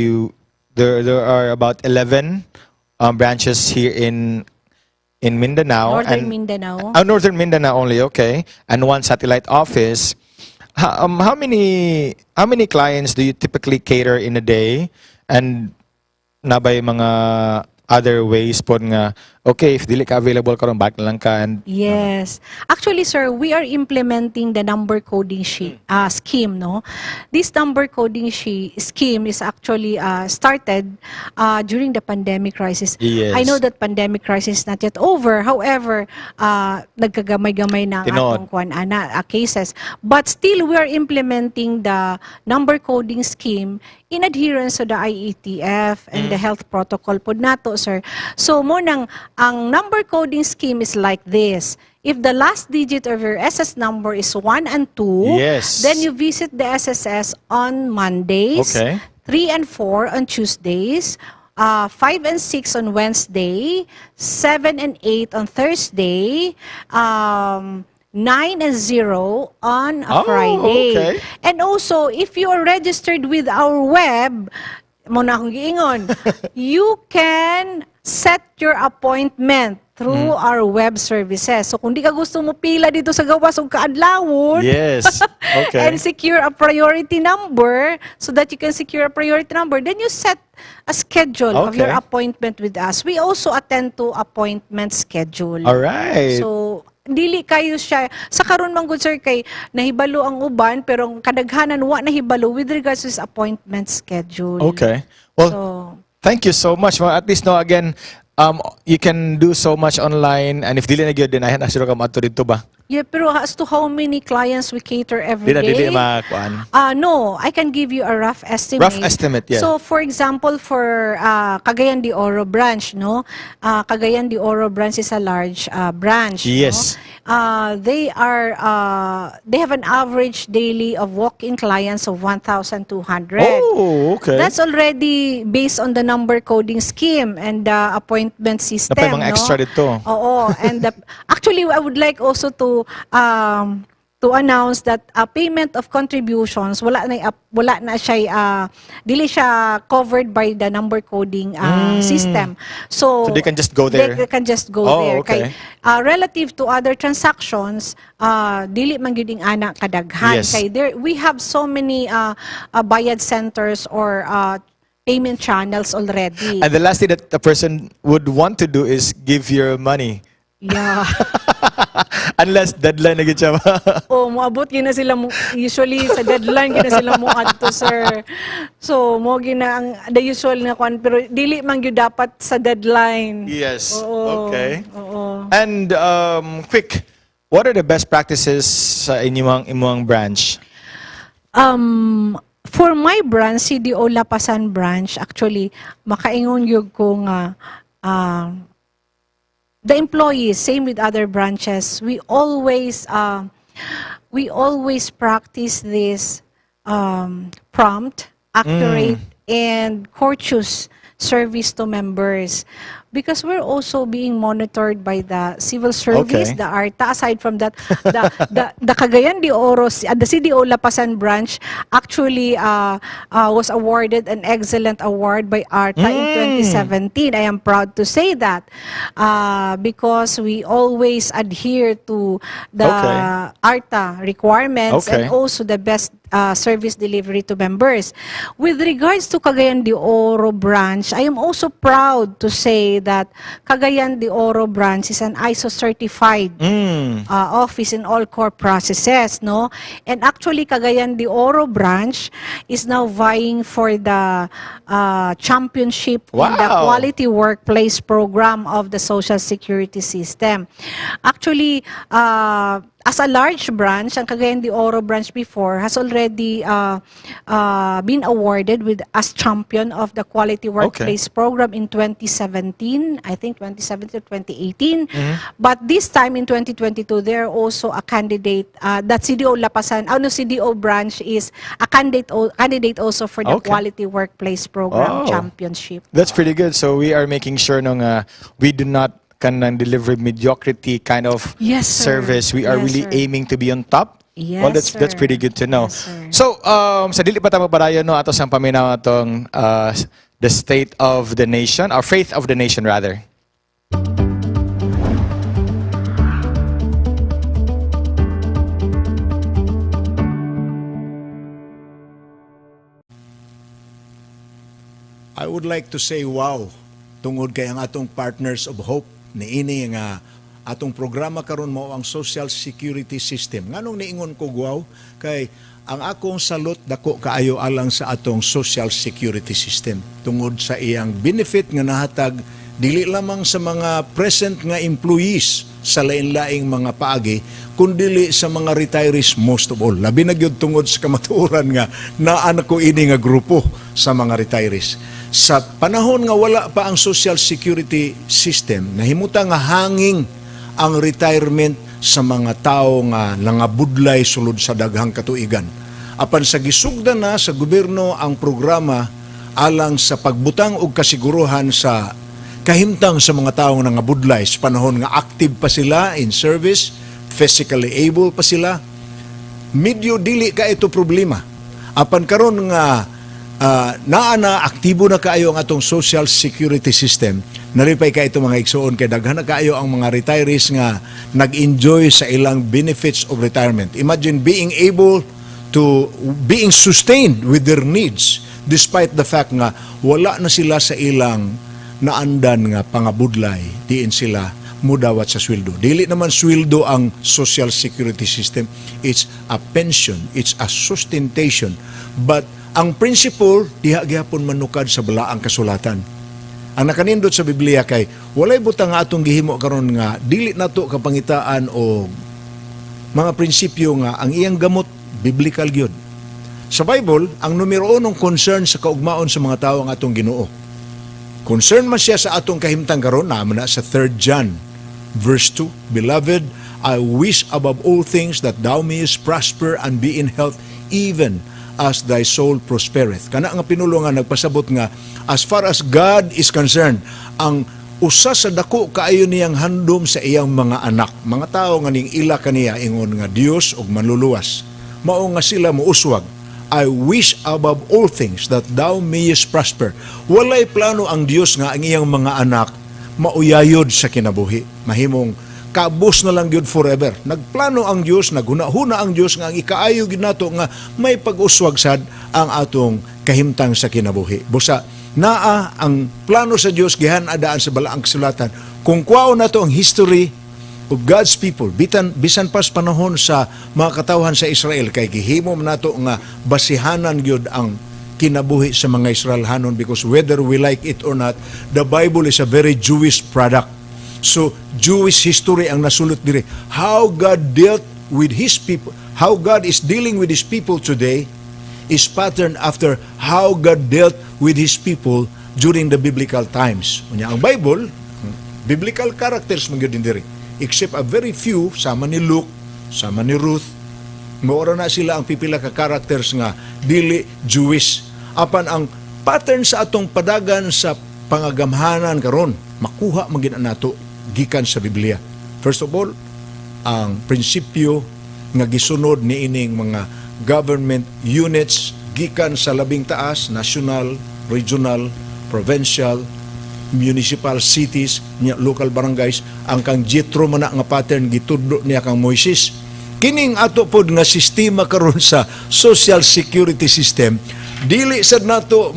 there are about 11 branches here in Mindanao. Northern Mindanao. Northern Mindanao only, okay. And 1 satellite office. How many clients do you typically cater in a day? And nabay mga other ways po nga, okay, if dili ka available karon back na lang ka and Yes. Actually, sir, we are implementing the number coding scheme, no? This number coding scheme is actually started during the pandemic crisis. Yes. I know that pandemic crisis is not yet over. However, nagkagamay-gamay na ang Tinood. atong cases. But still, we are implementing the number coding scheme in adherence to the IETF and the health protocol po nato, sir. So, ang number coding scheme is like this. If the last digit of your SS number is 1 and 2, Yes. then you visit the SSS on Mondays, Okay. 3 and 4 on Tuesdays, 5 and 6 on Wednesday, 7 and 8 on Thursday, 9 and 0 on a Oh, Friday. okay. And also, if you are registered with our web, muna akong giingon, you can set your appointment through our web services. So, kung di ka gusto mo pila dito sa gawas o kaadlawon, Yes. Okay. and secure a priority number so that you can secure a priority number, then you set a schedule of your Okay. appointment with us. We also attend to appointment schedule. All right. So, dili kayo siya sa karon man gud sir kay nahibalo ang uban pero ang kadaghanan wa nahibalo with regards to his appointment schedule. Okay. Well, So, thank you so much. Well, at least no again, you can do so much online and if dili na gyud din ayan asiro ka mato dito ba? yeah, pero as to how many clients we cater every Dili day? makuan. No, I can give you a rough estimate. Rough estimate, yeah. So, for example, for Cagayan de Oro branch, no? Cagayan de Oro branch is a large branch. Yes. No? They have an average daily of walk-in clients of 1,200. Oh, okay. That's already based on the number coding scheme and the appointment system. Napay mga no? extra dito. Oo. And actually, I would like also to announce that payment of contributions wala na siya dili siya covered by the number coding system. So they can just go there? They can just go Oh, there. okay. Kay, relative to other transactions, dili man gyud ing ana kadaghan. Yes. Kay there we have so many bayad centers or payment channels already. And the last thing that the person would want to do is give your money. Yeah. Unless deadline na gid siya. Oh, moabot gina sila usually sa deadline gina sila mo adto sir. So mo gina ang the usual na kwan pero dili man gyud dapat sa deadline. Yes. Oo. Okay. Oo. And quick, what are the best practices sa inyong branch? For my branch, CDO Lapasan branch, actually makaingon gyud ko nga the employees, same with other branches, we always practice this prompt, accurate, and courteous service to members. Because we're also being monitored by the civil service, Okay. the ARTA. Aside from that, the Cagayan de Oro, the CDO Lapasan branch actually was awarded an excellent award by ARTA in 2017. I am proud to say that because we always adhere to the ARTA requirements Okay. and also the best service delivery to members. With regards to Cagayan de Oro branch, I am also proud to say that Cagayan de Oro branch is an ISO certified office in all core processes, no? And actually, Cagayan de Oro branch is now vying for the championship in the Wow. Quality Workplace program of the Social Security System. Actually, as a large branch, ang Cagayan de Oro branch before has already been awarded with as champion of the Quality Workplace program in 2017, I think 2017 or 2018. But this time in 2022, there are also a candidate that CDO Lapasan, CDO branch is a candidate also for the Okay. Quality Workplace program Wow. championship. That's pretty good. So we are making sure nung we do not kanang deliver mediocrity kind of Yes, sir. service. We are Yes, really sir. aiming to be on top. Yes, Well, that's sir. pretty good to know. Yes, sir. So, sa dili pa tayo padayon no ato sang paminaw atong the state of the nation, or faith of the nation rather. I would like to say wow tungod kay ang atong Partners of Hope niini nga atong programa karon mao ang Social Security System. Nganong niingon ko guaw kay ang akong salot dako kaayo alang sa atong Social Security System tungod sa iyang benefit nga nahatag dili lamang sa mga present nga employees sa lain-laing mga paagi kundi sa mga retirees most of all. Labi na gyud tungod sa kamatuoran nga naa na ko ini nga grupo sa mga retirees. Sa panahon nga wala pa ang Social Security System, nahimuta nga hanging ang retirement sa mga tao nga nangabudlay sulod sa daghang katuigan. Apan sa gisugdan na sa gobyerno ang programa alang sa pagbutang og kasiguruhan sa kahimtang sa mga tao nga nangabudlay sa panahon nga active pa sila in service, physically able pa sila, medyo dili ka ito problema. Apan karon nga naa na aktibo na kaayo ang atong Social Security System, naripay ka ito mga igsoon kay daghan na kaayo ang mga retirees nga nag-enjoy sa ilang benefits of retirement. Imagine being able to being sustained with their needs despite the fact nga wala na sila sa ilang naandan nga pangabudlay, diin sila mudawat sa sweldo. Dili naman sweldo ang Social Security System, it's a pension, it's a sustentation. But ang principle diha gyapon manukad sa balaang kasulatan. Ang nakanindot sa Biblia kay walay butang nga atong gihimo karon nga dili nato kapangitaan o mga prinsipyo nga ang iyang gamot biblical gyud. Sa Bible, ang numero 1 concern sa kaugmaon sa mga tawo ang atong Ginoo. Concern man siya sa atong kahimtang karon naman na sa 3 John verse 2, Beloved, I wish above all things that thou mayest prosper and be in health even as thy soul prospereth. Kana nga pinulo nga nagpasabot nga as far as God is concerned, ang usa sa dako kaayo niyang handom sa iyang mga anak, mga tao nga ning ila kaniya ingon nga Dios ug manluluwas. Mao nga sila mouswag. I wish above all things that thou mayest prosper. Walay plano ang Dios nga ang iyang mga anak mauyayod sa kinabuhi. Mahimong kabus na lang yun forever. Nagplano ang Diyos, naghuna-huna ang Diyos nga ang ikaayo gid nato nga may pag-uswag sad ang atong kahimtang sa kinabuhi. Busa naa ang plano sa Diyos gihan-adaan sa balaang kasulatan. Kung kuwaon nato ang history of God's people, bisan pas panahon sa mga katawhan sa Israel kay gihimo nato nga basihanan gyud ang kinabuhi sa mga Israelhanon because whether we like it or not, the Bible is a very Jewish product. So, Jewish history ang nasulot diri. How God dealt with His people, how God is dealing with His people today is patterned after how God dealt with His people during the biblical times. Ang Bible, biblical characters man gyud diri. Except a very few, sama ni Luke, sama ni Ruth, maura na sila ang pipila ka characters nga dili Jewish. Apan ang pattern sa atong padagan sa pangagamhanan karon, makuha man gid nato gikan sa Biblia. First of all, ang prinsipyo nga gisunod ni ining mga government units gikan sa labing taas, national, regional, provincial, municipal cities, local barangays, ang kang Jethro man nga pattern gitudlo niya kang Moises. Kining ato pod nga sistema karon sa Social Security System, dili sad nato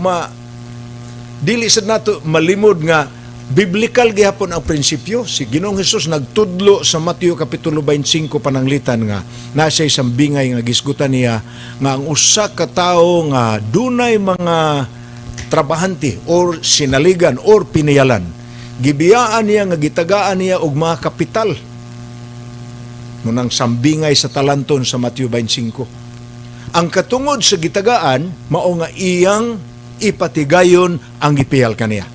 malimod nga biblical gihapon ang prinsipyo. Si Ginoong Hesus nagtudlo sa Mateo kapitulo 25 pananglitan nga nasa isang bingay nga gisgutan niya nga ang usa ka tawo nga dunay mga trabahante or sinaligan or pinayalan, gibiyaan niya nga gitagaan niya og mga kapital munang sambingay sa talanton sa Mateo 25. Ang katungod sa gitagaan mao nga iyang ipatigayon ang gipiyal kaniya.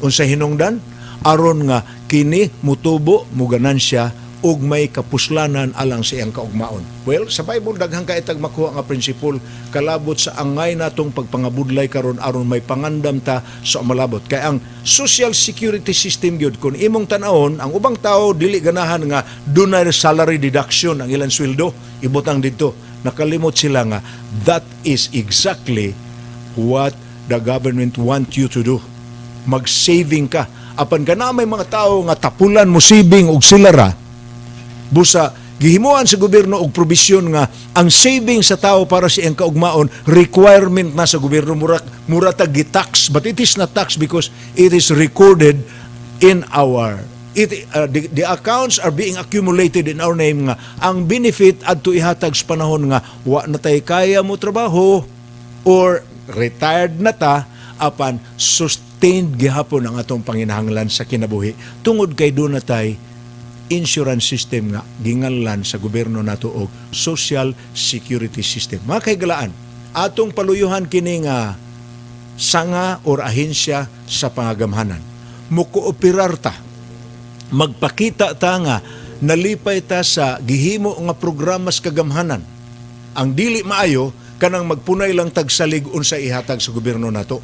Unsa hinungdan aron nga kini mutubo mo ganansya ug may kapuslanan alang sa iyang kaugmaon. Well, sa Bible daghang kaitag makuha nga prinsipol kalabot sa angay natong pagpangabudlay karon aron may pangandam ta sa malabot. Kay ang Social Security System gyud kun imong tan-awon, ang ubang tao dili ganahan nga dunay salary deduction ang ilang sweldo ibutang didto. Nakalimot sila nga that is exactly what the government want you to do. Mag-saving ka. Apan ka na may mga tao nga tapulan mo saving og sila ra, busa Gihimuan sa gobyerno og probisyon nga ang saving sa tao para sa iyang kaugmaon requirement na sa gobyerno mura ta gitax, but it is not tax because it is recorded in our the accounts are being accumulated in our name nga ang benefit adto ihatag sa panahon nga wa na tay kaya mo trabaho or retired na ta apan sustained gihapon ang atong panginahanglan sa kinabuhi tungod kay do na tay insurance system nga ginganlan sa gobyerno nato og social security system. Mga kaigalaan, atong paluyuhan kini nga sanga or ahensya sa pangagamhanan. Mukooperar ta, magpakita ta nga nalipay ta sa gihimo nga programa sa kagamhanan. Ang dili maayo kanang magpunay lang tagsalig unsa ihatag sa gobyerno nato.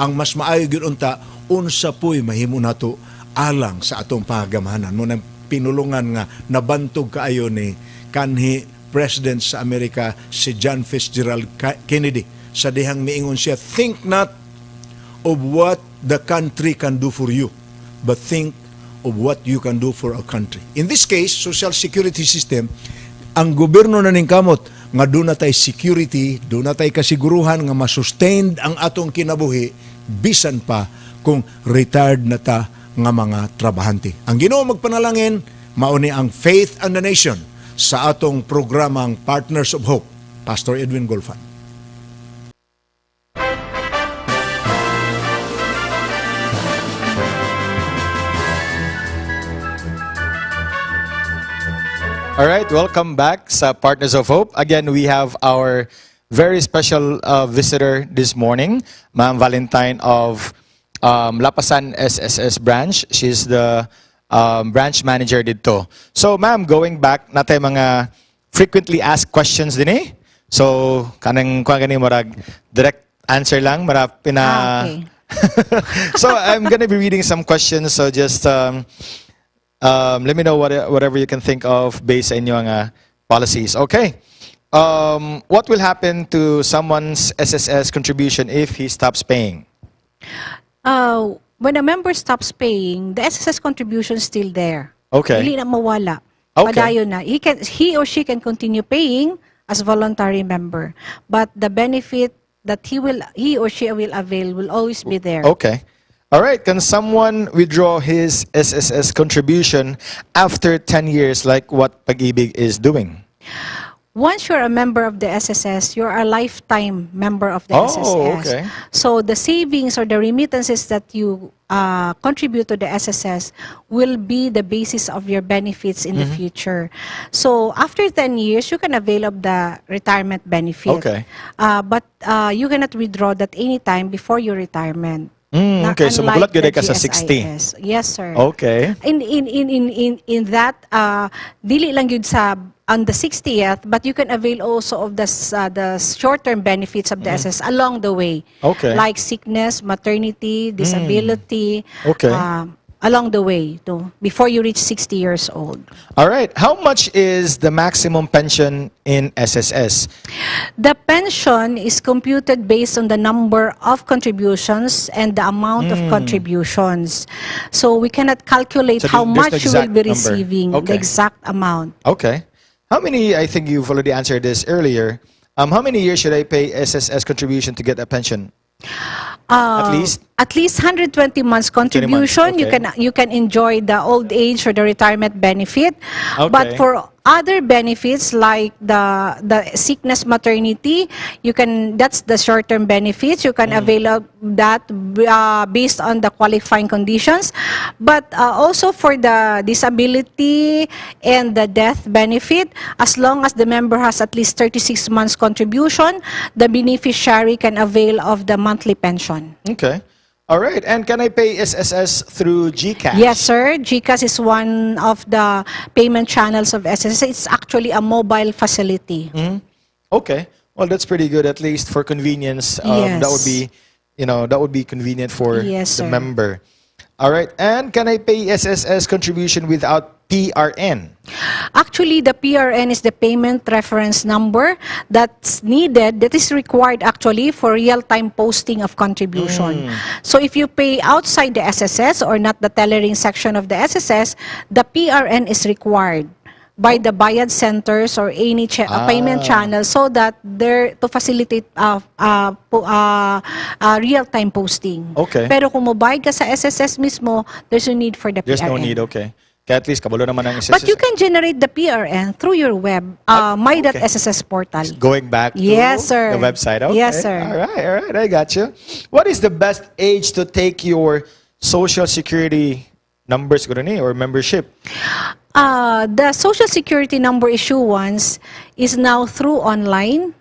Ang mas maayo gyud unta unsa puy mahimo nato alang sa atong pangagamhanan. Mo nang pinulungan nga nabantog kaayo ni kanhi President sa Amerika si John Fitzgerald Kennedy sa dihang miingon siya, think not of what the country can do for you, but think of what you can do for our country. In this case, social security system, ang gobyerno na ning kamot nga doon na tay security, doon na tay kasiguruhan nga masustained ang atong kinabuhi, bisan pa kung retired na ta nga mga trabahante. Ang Ginoo magpanalangin, mauni ang Faith and the Nation sa atong programang Partners of Hope. Pastor Edwin Golfan. All right, welcome back sa Partners of Hope. Again, we have our very special visitor this morning, Ma'am Valentine of Lapasan SSS branch. She's the branch manager dito. So, ma'am, going back, natay mga frequently asked questions din eh. So, kanang marag direct answer lang, marap pina... Okay. So, I'm gonna be reading some questions, so just... let me know whatever you can think of based sa inyong policies. Okay. What will happen to someone's SSS contribution if he stops paying? When a member stops paying, the SSS contribution is still there. Okay. Dili na mawala. Okay. Padayon na. He or she can continue paying as voluntary member, but the benefit that he or she will avail will always be there. Okay. All right, can someone withdraw his SSS contribution after 10 years like what Pag-ibig is doing? Once you're a member of the SSS, you're a lifetime member of the SSS. Okay. So the savings or the remittances that you contribute to the SSS will be the basis of your benefits in the future. So after 10 years, you can avail of the retirement benefit. Okay. But you cannot withdraw that anytime before your retirement. Okay, so Unlike magulat gid the ka sa 60. GSIS. Yes, sir. Okay. In that dili lang yun sa on the 60th, but you can avail also of the short-term benefits of the SS along the way. Okay. Like sickness, maternity, disability. Okay. Along the way before you reach 60 years old. All right. How much is the maximum pension in SSS? The pension is computed based on the number of contributions and the amount of contributions. So we cannot calculate So how there's no much you will exact be number. receiving, Okay. the exact amount. Okay. How many, I think you've already answered this earlier, how many years should I pay SSS contribution to get a pension? At least? At least 120 months contribution. okay. You can enjoy the old age or the retirement benefit. Okay. But for other benefits like the sickness, maternity, that's the short-term benefits. You can avail of that based on the qualifying conditions. But also for the disability and the death benefit, as long as the member has at least 36 months contribution, the beneficiary can avail of the monthly pension. Okay. All right. And can I pay SSS through GCash? Yes, sir. GCash is one of the payment channels of SSS. It's actually a mobile facility. Okay. Well, that's pretty good, at least for convenience. Yes. That would be convenient for Yes, the sir. member. All right. And can I pay SSS contribution without PRN? Actually, the PRN is the payment reference number that's needed, that is required actually for real-time posting of contribution. So if you pay outside the SSS or not the tellering section of the SSS, the PRN is required. by the bayad centers or any payment channel so that they're to facilitate real-time posting. Okay. Pero kung mabayad ka sa SSS mismo, there's no need for the There's PRN. no need, okay. Kaya at least, kabalo naman ang SSS. But you can generate the PRN through your web, my.sss portal. Going back to Yes, sir. the website. Okay. Yes, sir. All right, I got you. What is the best age to take your Social Security numbers or membership? The Social Security number issuance is now through online.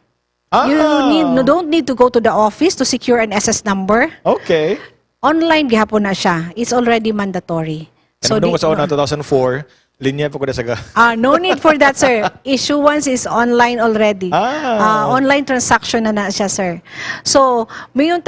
You don't need to go to the office to secure an SS number. Okay. Online gihapon na siya. It's already mandatory. So nung sa una 2004, linya po ko na saga. No need for that, sir. Issuance is online already. Online transaction na siya, sir. So, may yung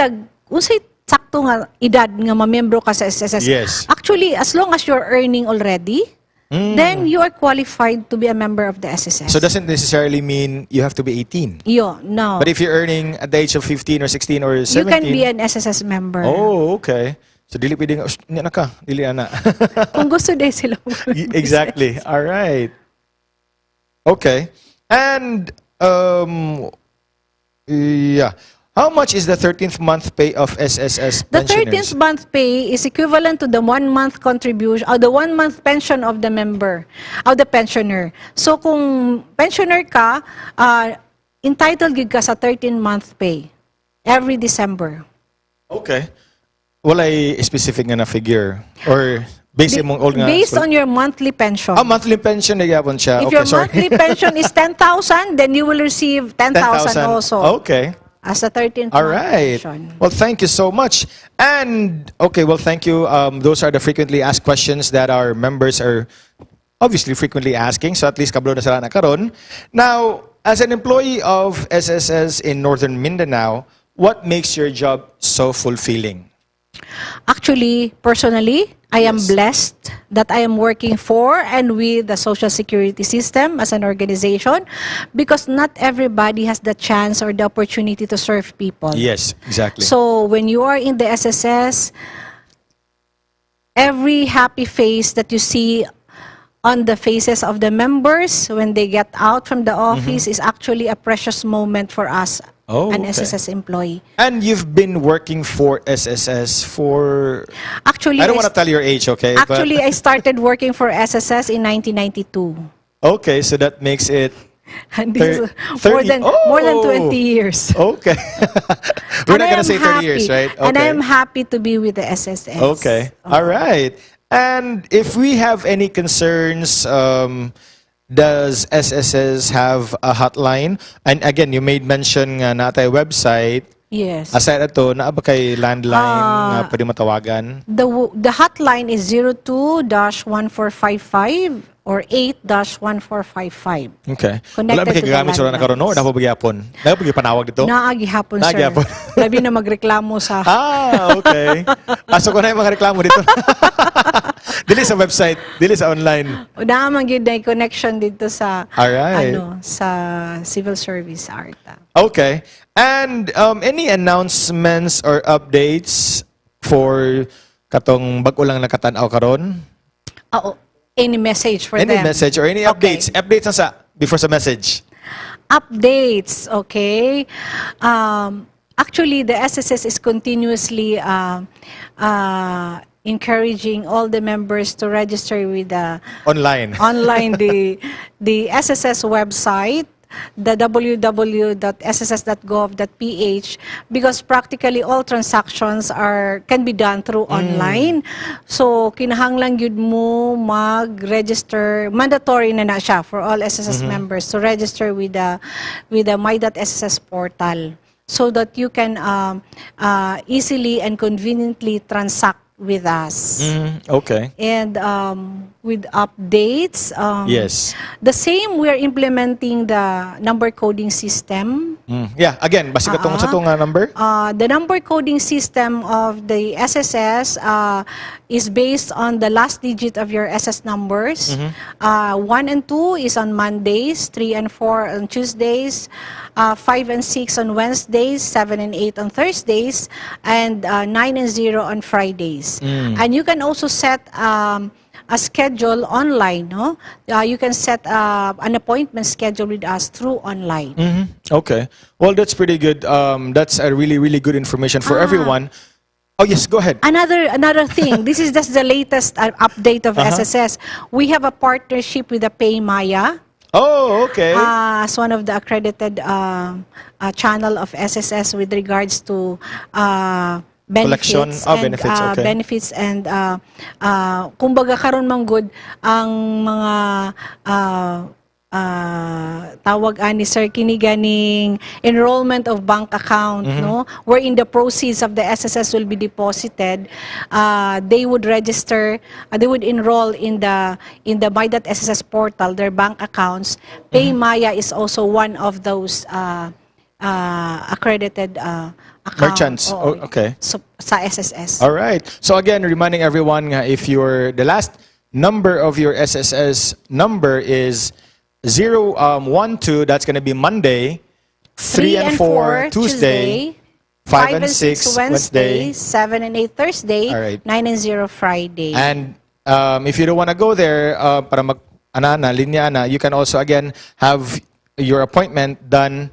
unsay sakto nga edad nga mamembro ka sa SSS. Yes. Actually, as long as you're earning already, then you are qualified to be a member of the SSS. So doesn't necessarily mean you have to be 18. No. But if you're earning at the age of 15 or 16 or 17, you can be an SSS member. Oh, okay. So dili pwedeng niya na ka, dili ana. Kung gusto din sila. Exactly. All right. Okay. And yeah. How much is the 13th month pay of SSS The pensioners? 13th month pay is equivalent to the 1 month contribution or the 1 month pension of the member, of the pensioner. So kung pensioner ka, entitled gid ka sa 13 month pay every December. Okay. Walay specific nga na figure or based among all nga Based on your monthly pension. monthly pension na gyapon siya. If Okay, your sorry. monthly pension is 10,000, then you will receive 10,000 also. Okay. As a 13th All month right. pension. Well, thank you so much. And okay, well, thank you. Those are the frequently asked questions that our members are obviously frequently asking. So at least kablo na sila na karon. Now, as an employee of SSS in Northern Mindanao, what makes your job so fulfilling? Actually, personally, I am Yes. blessed that I am working for and with the Social Security system as an organization because not everybody has the chance or the opportunity to serve people. Yes, exactly. So when you are in the SSS, every happy face that you see on the faces of the members when they get out from the office is actually a precious moment for us, an okay. SSS employee. And you've been working for SSS for... Actually, I don't want to tell your age, okay? Actually, I started working for SSS in 1992. Okay, so that makes it... And this is 30 more than Oh! 20 years. Okay. We're And not I going to am say 30 years, happy. right? Okay. And I am happy to be with the SSS. Okay. All right. And if we have any concerns, does SSS have a hotline? And again, you made mention nga natay website. Yes. Aside ito, naa ba kay landline nga pwede matawagan? The hotline is 02-1455 or 8-1455. Okay. Connected Wala ba kay to the gagamit sila na karon no? Or landlines. napabagyapan? Napabagyapanawag dito? Naagi hapon, sir. Naagi hapon. Labi na magreklamo sa... Okay. So kung na yung mga reklamo dito. Dili sa website, dili sa online. Naamang yun na yung connection dito sa... Alright. sa civil service, ARTA. Okay. And any announcements or updates for katong bag-o lang nakatan-aw karon? Any message for Any them? message or any Okay. updates? Updates na sa before sa message. Updates, okay. Actually, the SSS is continuously encouraging all the members to register with the Online. the SSS website, the www.sss.gov.ph, because practically all transactions can be done through online. So kinahanglan gyud mo mag-register, mandatory na siya for all SSS members to register with the my.sss portal so that you can easily and conveniently transact with us. Okay. And with updates, Yes. the same, we are implementing the number coding system. Yeah, again, basi katong sa itong number? The number coding system of the SSS is based on the last digit of your SS numbers. 1 and 2 is on Mondays, 3 and 4 on Tuesdays, 5 and 6 on Wednesdays, 7 and 8 on Thursdays, and 9 and 0 on Fridays. And you can also set a schedule online, no? You can set an appointment schedule with us through online. Okay. Well, that's pretty good. That's a really, really good information for everyone. Oh, yes, go ahead. Another thing, this is just the latest update of SSS. We have a partnership with the PayMaya. Oh, okay. As one of the accredited channel of SSS with regards to Collection, benefits benefits, and okay. benefits and kumbaga karon man good ang mga tawag ani sir kini ganing enrollment of bank account, no, wherein the proceeds of the SSS will be deposited. They would register, they would enroll in the My.SSS portal their bank accounts. PayMaya is also one of those accredited Merchants. account, Okay. so, sa SSS. All right. So again, reminding everyone nga, if the last number of your SSS number is 012, that's going to be Monday, 3 and 4 Tuesday, 5 and 6 Wednesday, 7 and 8 Thursday, All right. 9 and 0 Friday. and if you don't want to go there para linya na, you can also again have your appointment done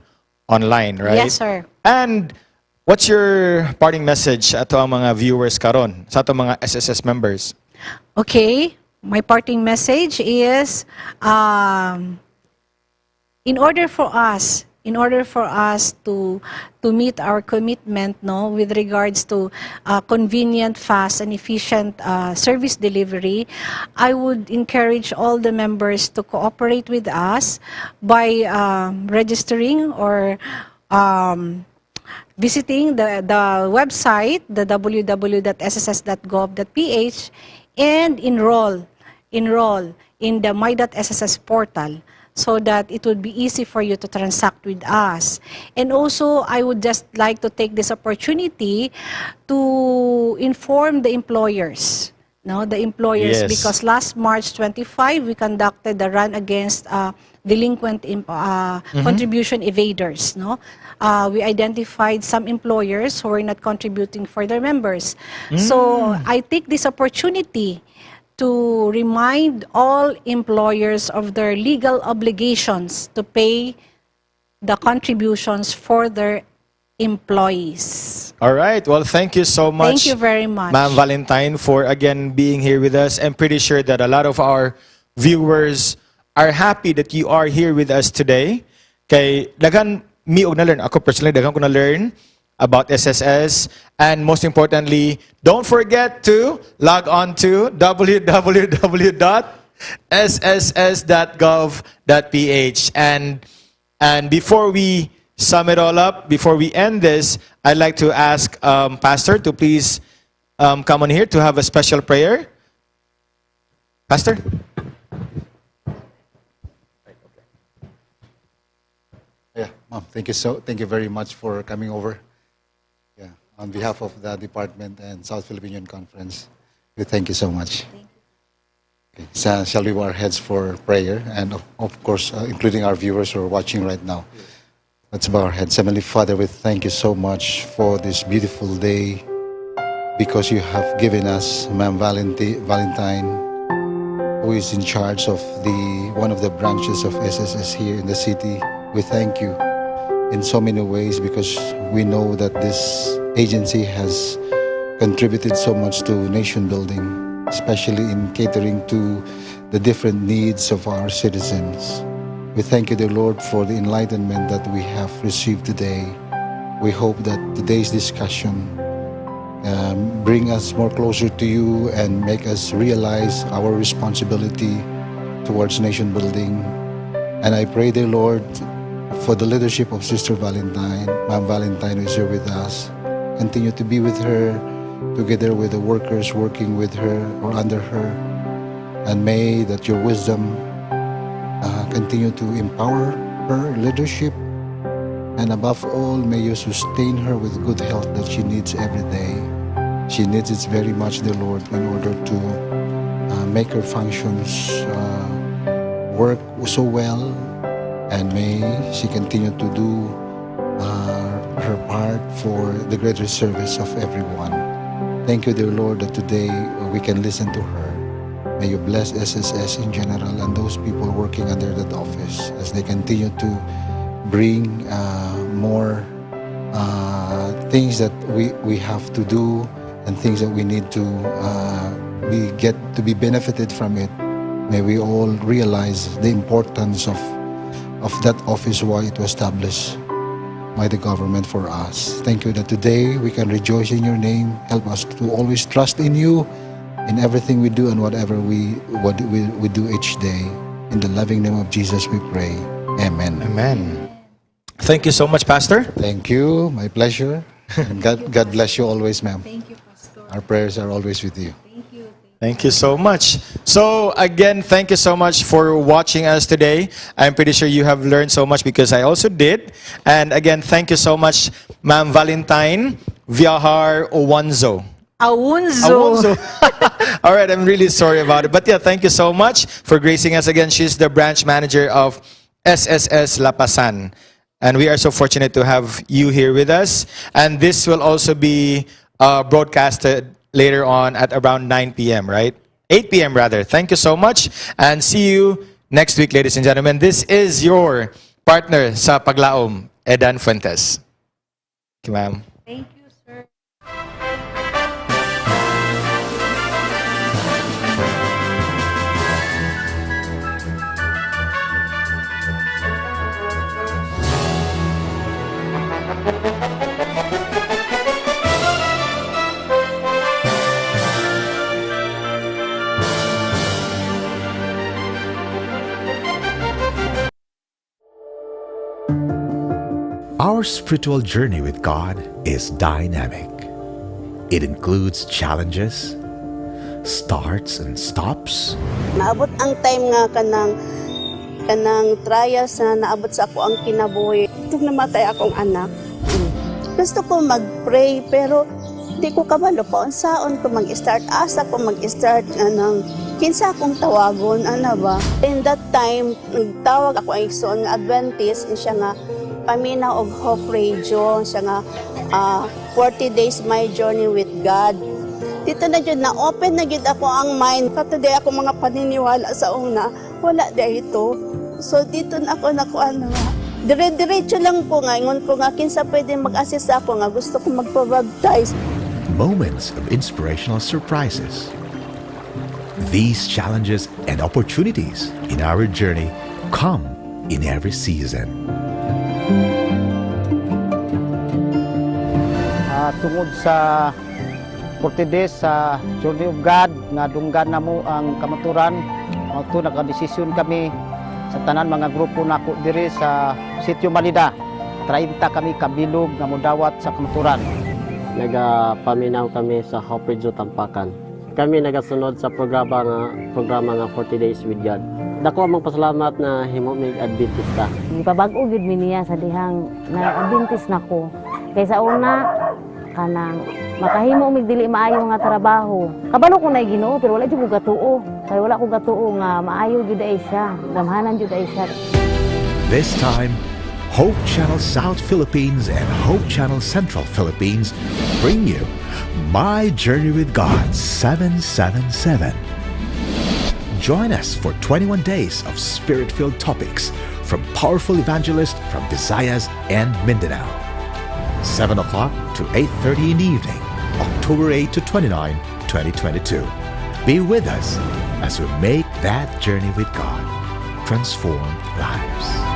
online, right? Yes, sir. And what's your parting message ato ang mga viewers karon sa ato mga SSS members? Okay, my parting message is in order for us to meet our commitment, no, with regards to convenient, fast, and efficient service delivery, I would encourage all the members to cooperate with us by registering or visiting the website, the www.sss.gov.ph, and enroll in the My.SSS portal, so that it would be easy for you to transact with us. And also, I would just like to take this opportunity to inform the employers, Yes. because last March 25, we conducted the run against delinquent contribution evaders, no? We identified some employers who were not contributing for their members. So I take this opportunity to remind all employers of their legal obligations to pay the contributions for their employees. All right. Well, thank you so much. Thank you very much. Ma'am Valentine, for again being here with us. I'm pretty sure that a lot of our viewers are happy that you are here with us today. Kay daghan mi og na learn. Ako personally daghan ko na learn about SSS, and most importantly, don't forget to log on to www.sss.gov.ph. And before we sum it all up, before we end this, I'd like to ask Pastor to please come on here to have a special prayer. Pastor? Yeah, Mom, thank you very much for coming over. Yeah, on behalf of the department and South Philippine Union Conference, we thank you so much. Okay, so shall we bow our heads for prayer, and of course, including our viewers who are watching right now. Let's bow our heads. Heavenly Father, we thank you so much for this beautiful day, because you have given us Ma'am Valentine, who is in charge of one of the branches of SSS here in the city. We thank you in so many ways, because we know that this agency has contributed so much to nation building, especially in catering to the different needs of our citizens. We thank you, dear Lord, for the enlightenment that we have received today. We hope that today's discussion bring us more closer to you and make us realize our responsibility towards nation building. And I pray, dear Lord, for the leadership of Sister Valentine, Ma'am Valentine, who is here with us. Continue to be with her, together with the workers working with her or under her. And may that your wisdom continue to empower her leadership. And above all, may you sustain her with good health that she needs every day. She needs it very much, dear Lord, in order to make her functions work so well. And may she continue to do her part for the greater service of everyone. Thank you, dear Lord, that today we can listen to her. May you bless SSS in general and those people working under that office as they continue to bring more things that we have to do and things that we need to be benefited from it. May we all realize the importance of that office, why it was established by the government for us. Thank you that today we can rejoice in your name. Help us to always trust in you in everything we do and whatever we do each day. In the loving name of Jesus we pray. Amen. Amen. Thank you so much, Pastor. Thank you. My pleasure. And God bless you always, ma'am. Thank you, Pastor. Our prayers are always with you. Thank you. Thank you so much. So again, thank you so much for watching us today. I'm pretty sure you have learned so much because I also did. And again, thank you so much, Ma'am Valentine Viahar Owanzo. Awunzo. All right, I'm really sorry about it. But yeah, thank you so much for gracing us again. She's the branch manager of SSS Lapasan. And we are so fortunate to have you here with us. And this will also be broadcasted later on at around 9 p.m., right? 8 p.m. rather. Thank you so much. And see you next week, ladies and gentlemen. This is your partner sa Paglaom, Edan Fuentes. Thank you, ma'am. Thank you, sir. Our spiritual journey with God is dynamic. It includes challenges, starts and stops, Naabot ang time nga kanang trials na naabot sa ako ang kinabuhi. Itong namatay akong anak. Gusto ko mag-pray pero di ko kabalo pa unsaon ko mag-start. Asa ko mag-start ng kinsa akong tawagon, ano ba? In that time, nagtawag ako ang igsoon nga Adventist, siya nga Paminaw of Hope Radio, siya nga 40 Days My Journey with God. Dito na dyan, na-open na dyan ako ang mind. Katuday ako mga paniniwala sa una, wala dito. So dito na ako nakuha. Dire-diretso lang po nga, ingon ko nga, kinsa pwede mag-assist ako nga, gusto ko magpabaptize. moments of inspirational surprises. These challenges and opportunities in our journey come in every season. Tungod sa 40 days sa Journey of God, nga dunggan na mo ang kamaturan, ito nagka-desisyon kami sa tanan mga grupo nako diri sa Sitio Malida. 30 kami kabilog nga modawat sa kamaturan. Nagapaminaw kami sa Hope Radio Tampakan. Kami nagasunod sa programa nga 40 Days with God. Dako among pasalamat na himo mig Adventista. Ipabag-o gid mi niya sa dihang na Adventist nako. Kaysa una kanang makahimo mig dili maayo nga trabaho. Kabalo ko na Ginoo pero wala jud ko gatuo. Kay wala ko gatuo nga maayo jud ay siya, gamhanan jud ay siya. This time, Hope Channel South Philippines and Hope Channel Central Philippines bring you My Journey with God 777. Join us for 21 days of spirit-filled topics from powerful evangelists from Visayas and Mindanao. 7 o'clock to 8:30 in the evening, October 8 to 29, 2022. Be with us as we make that journey with God transform lives.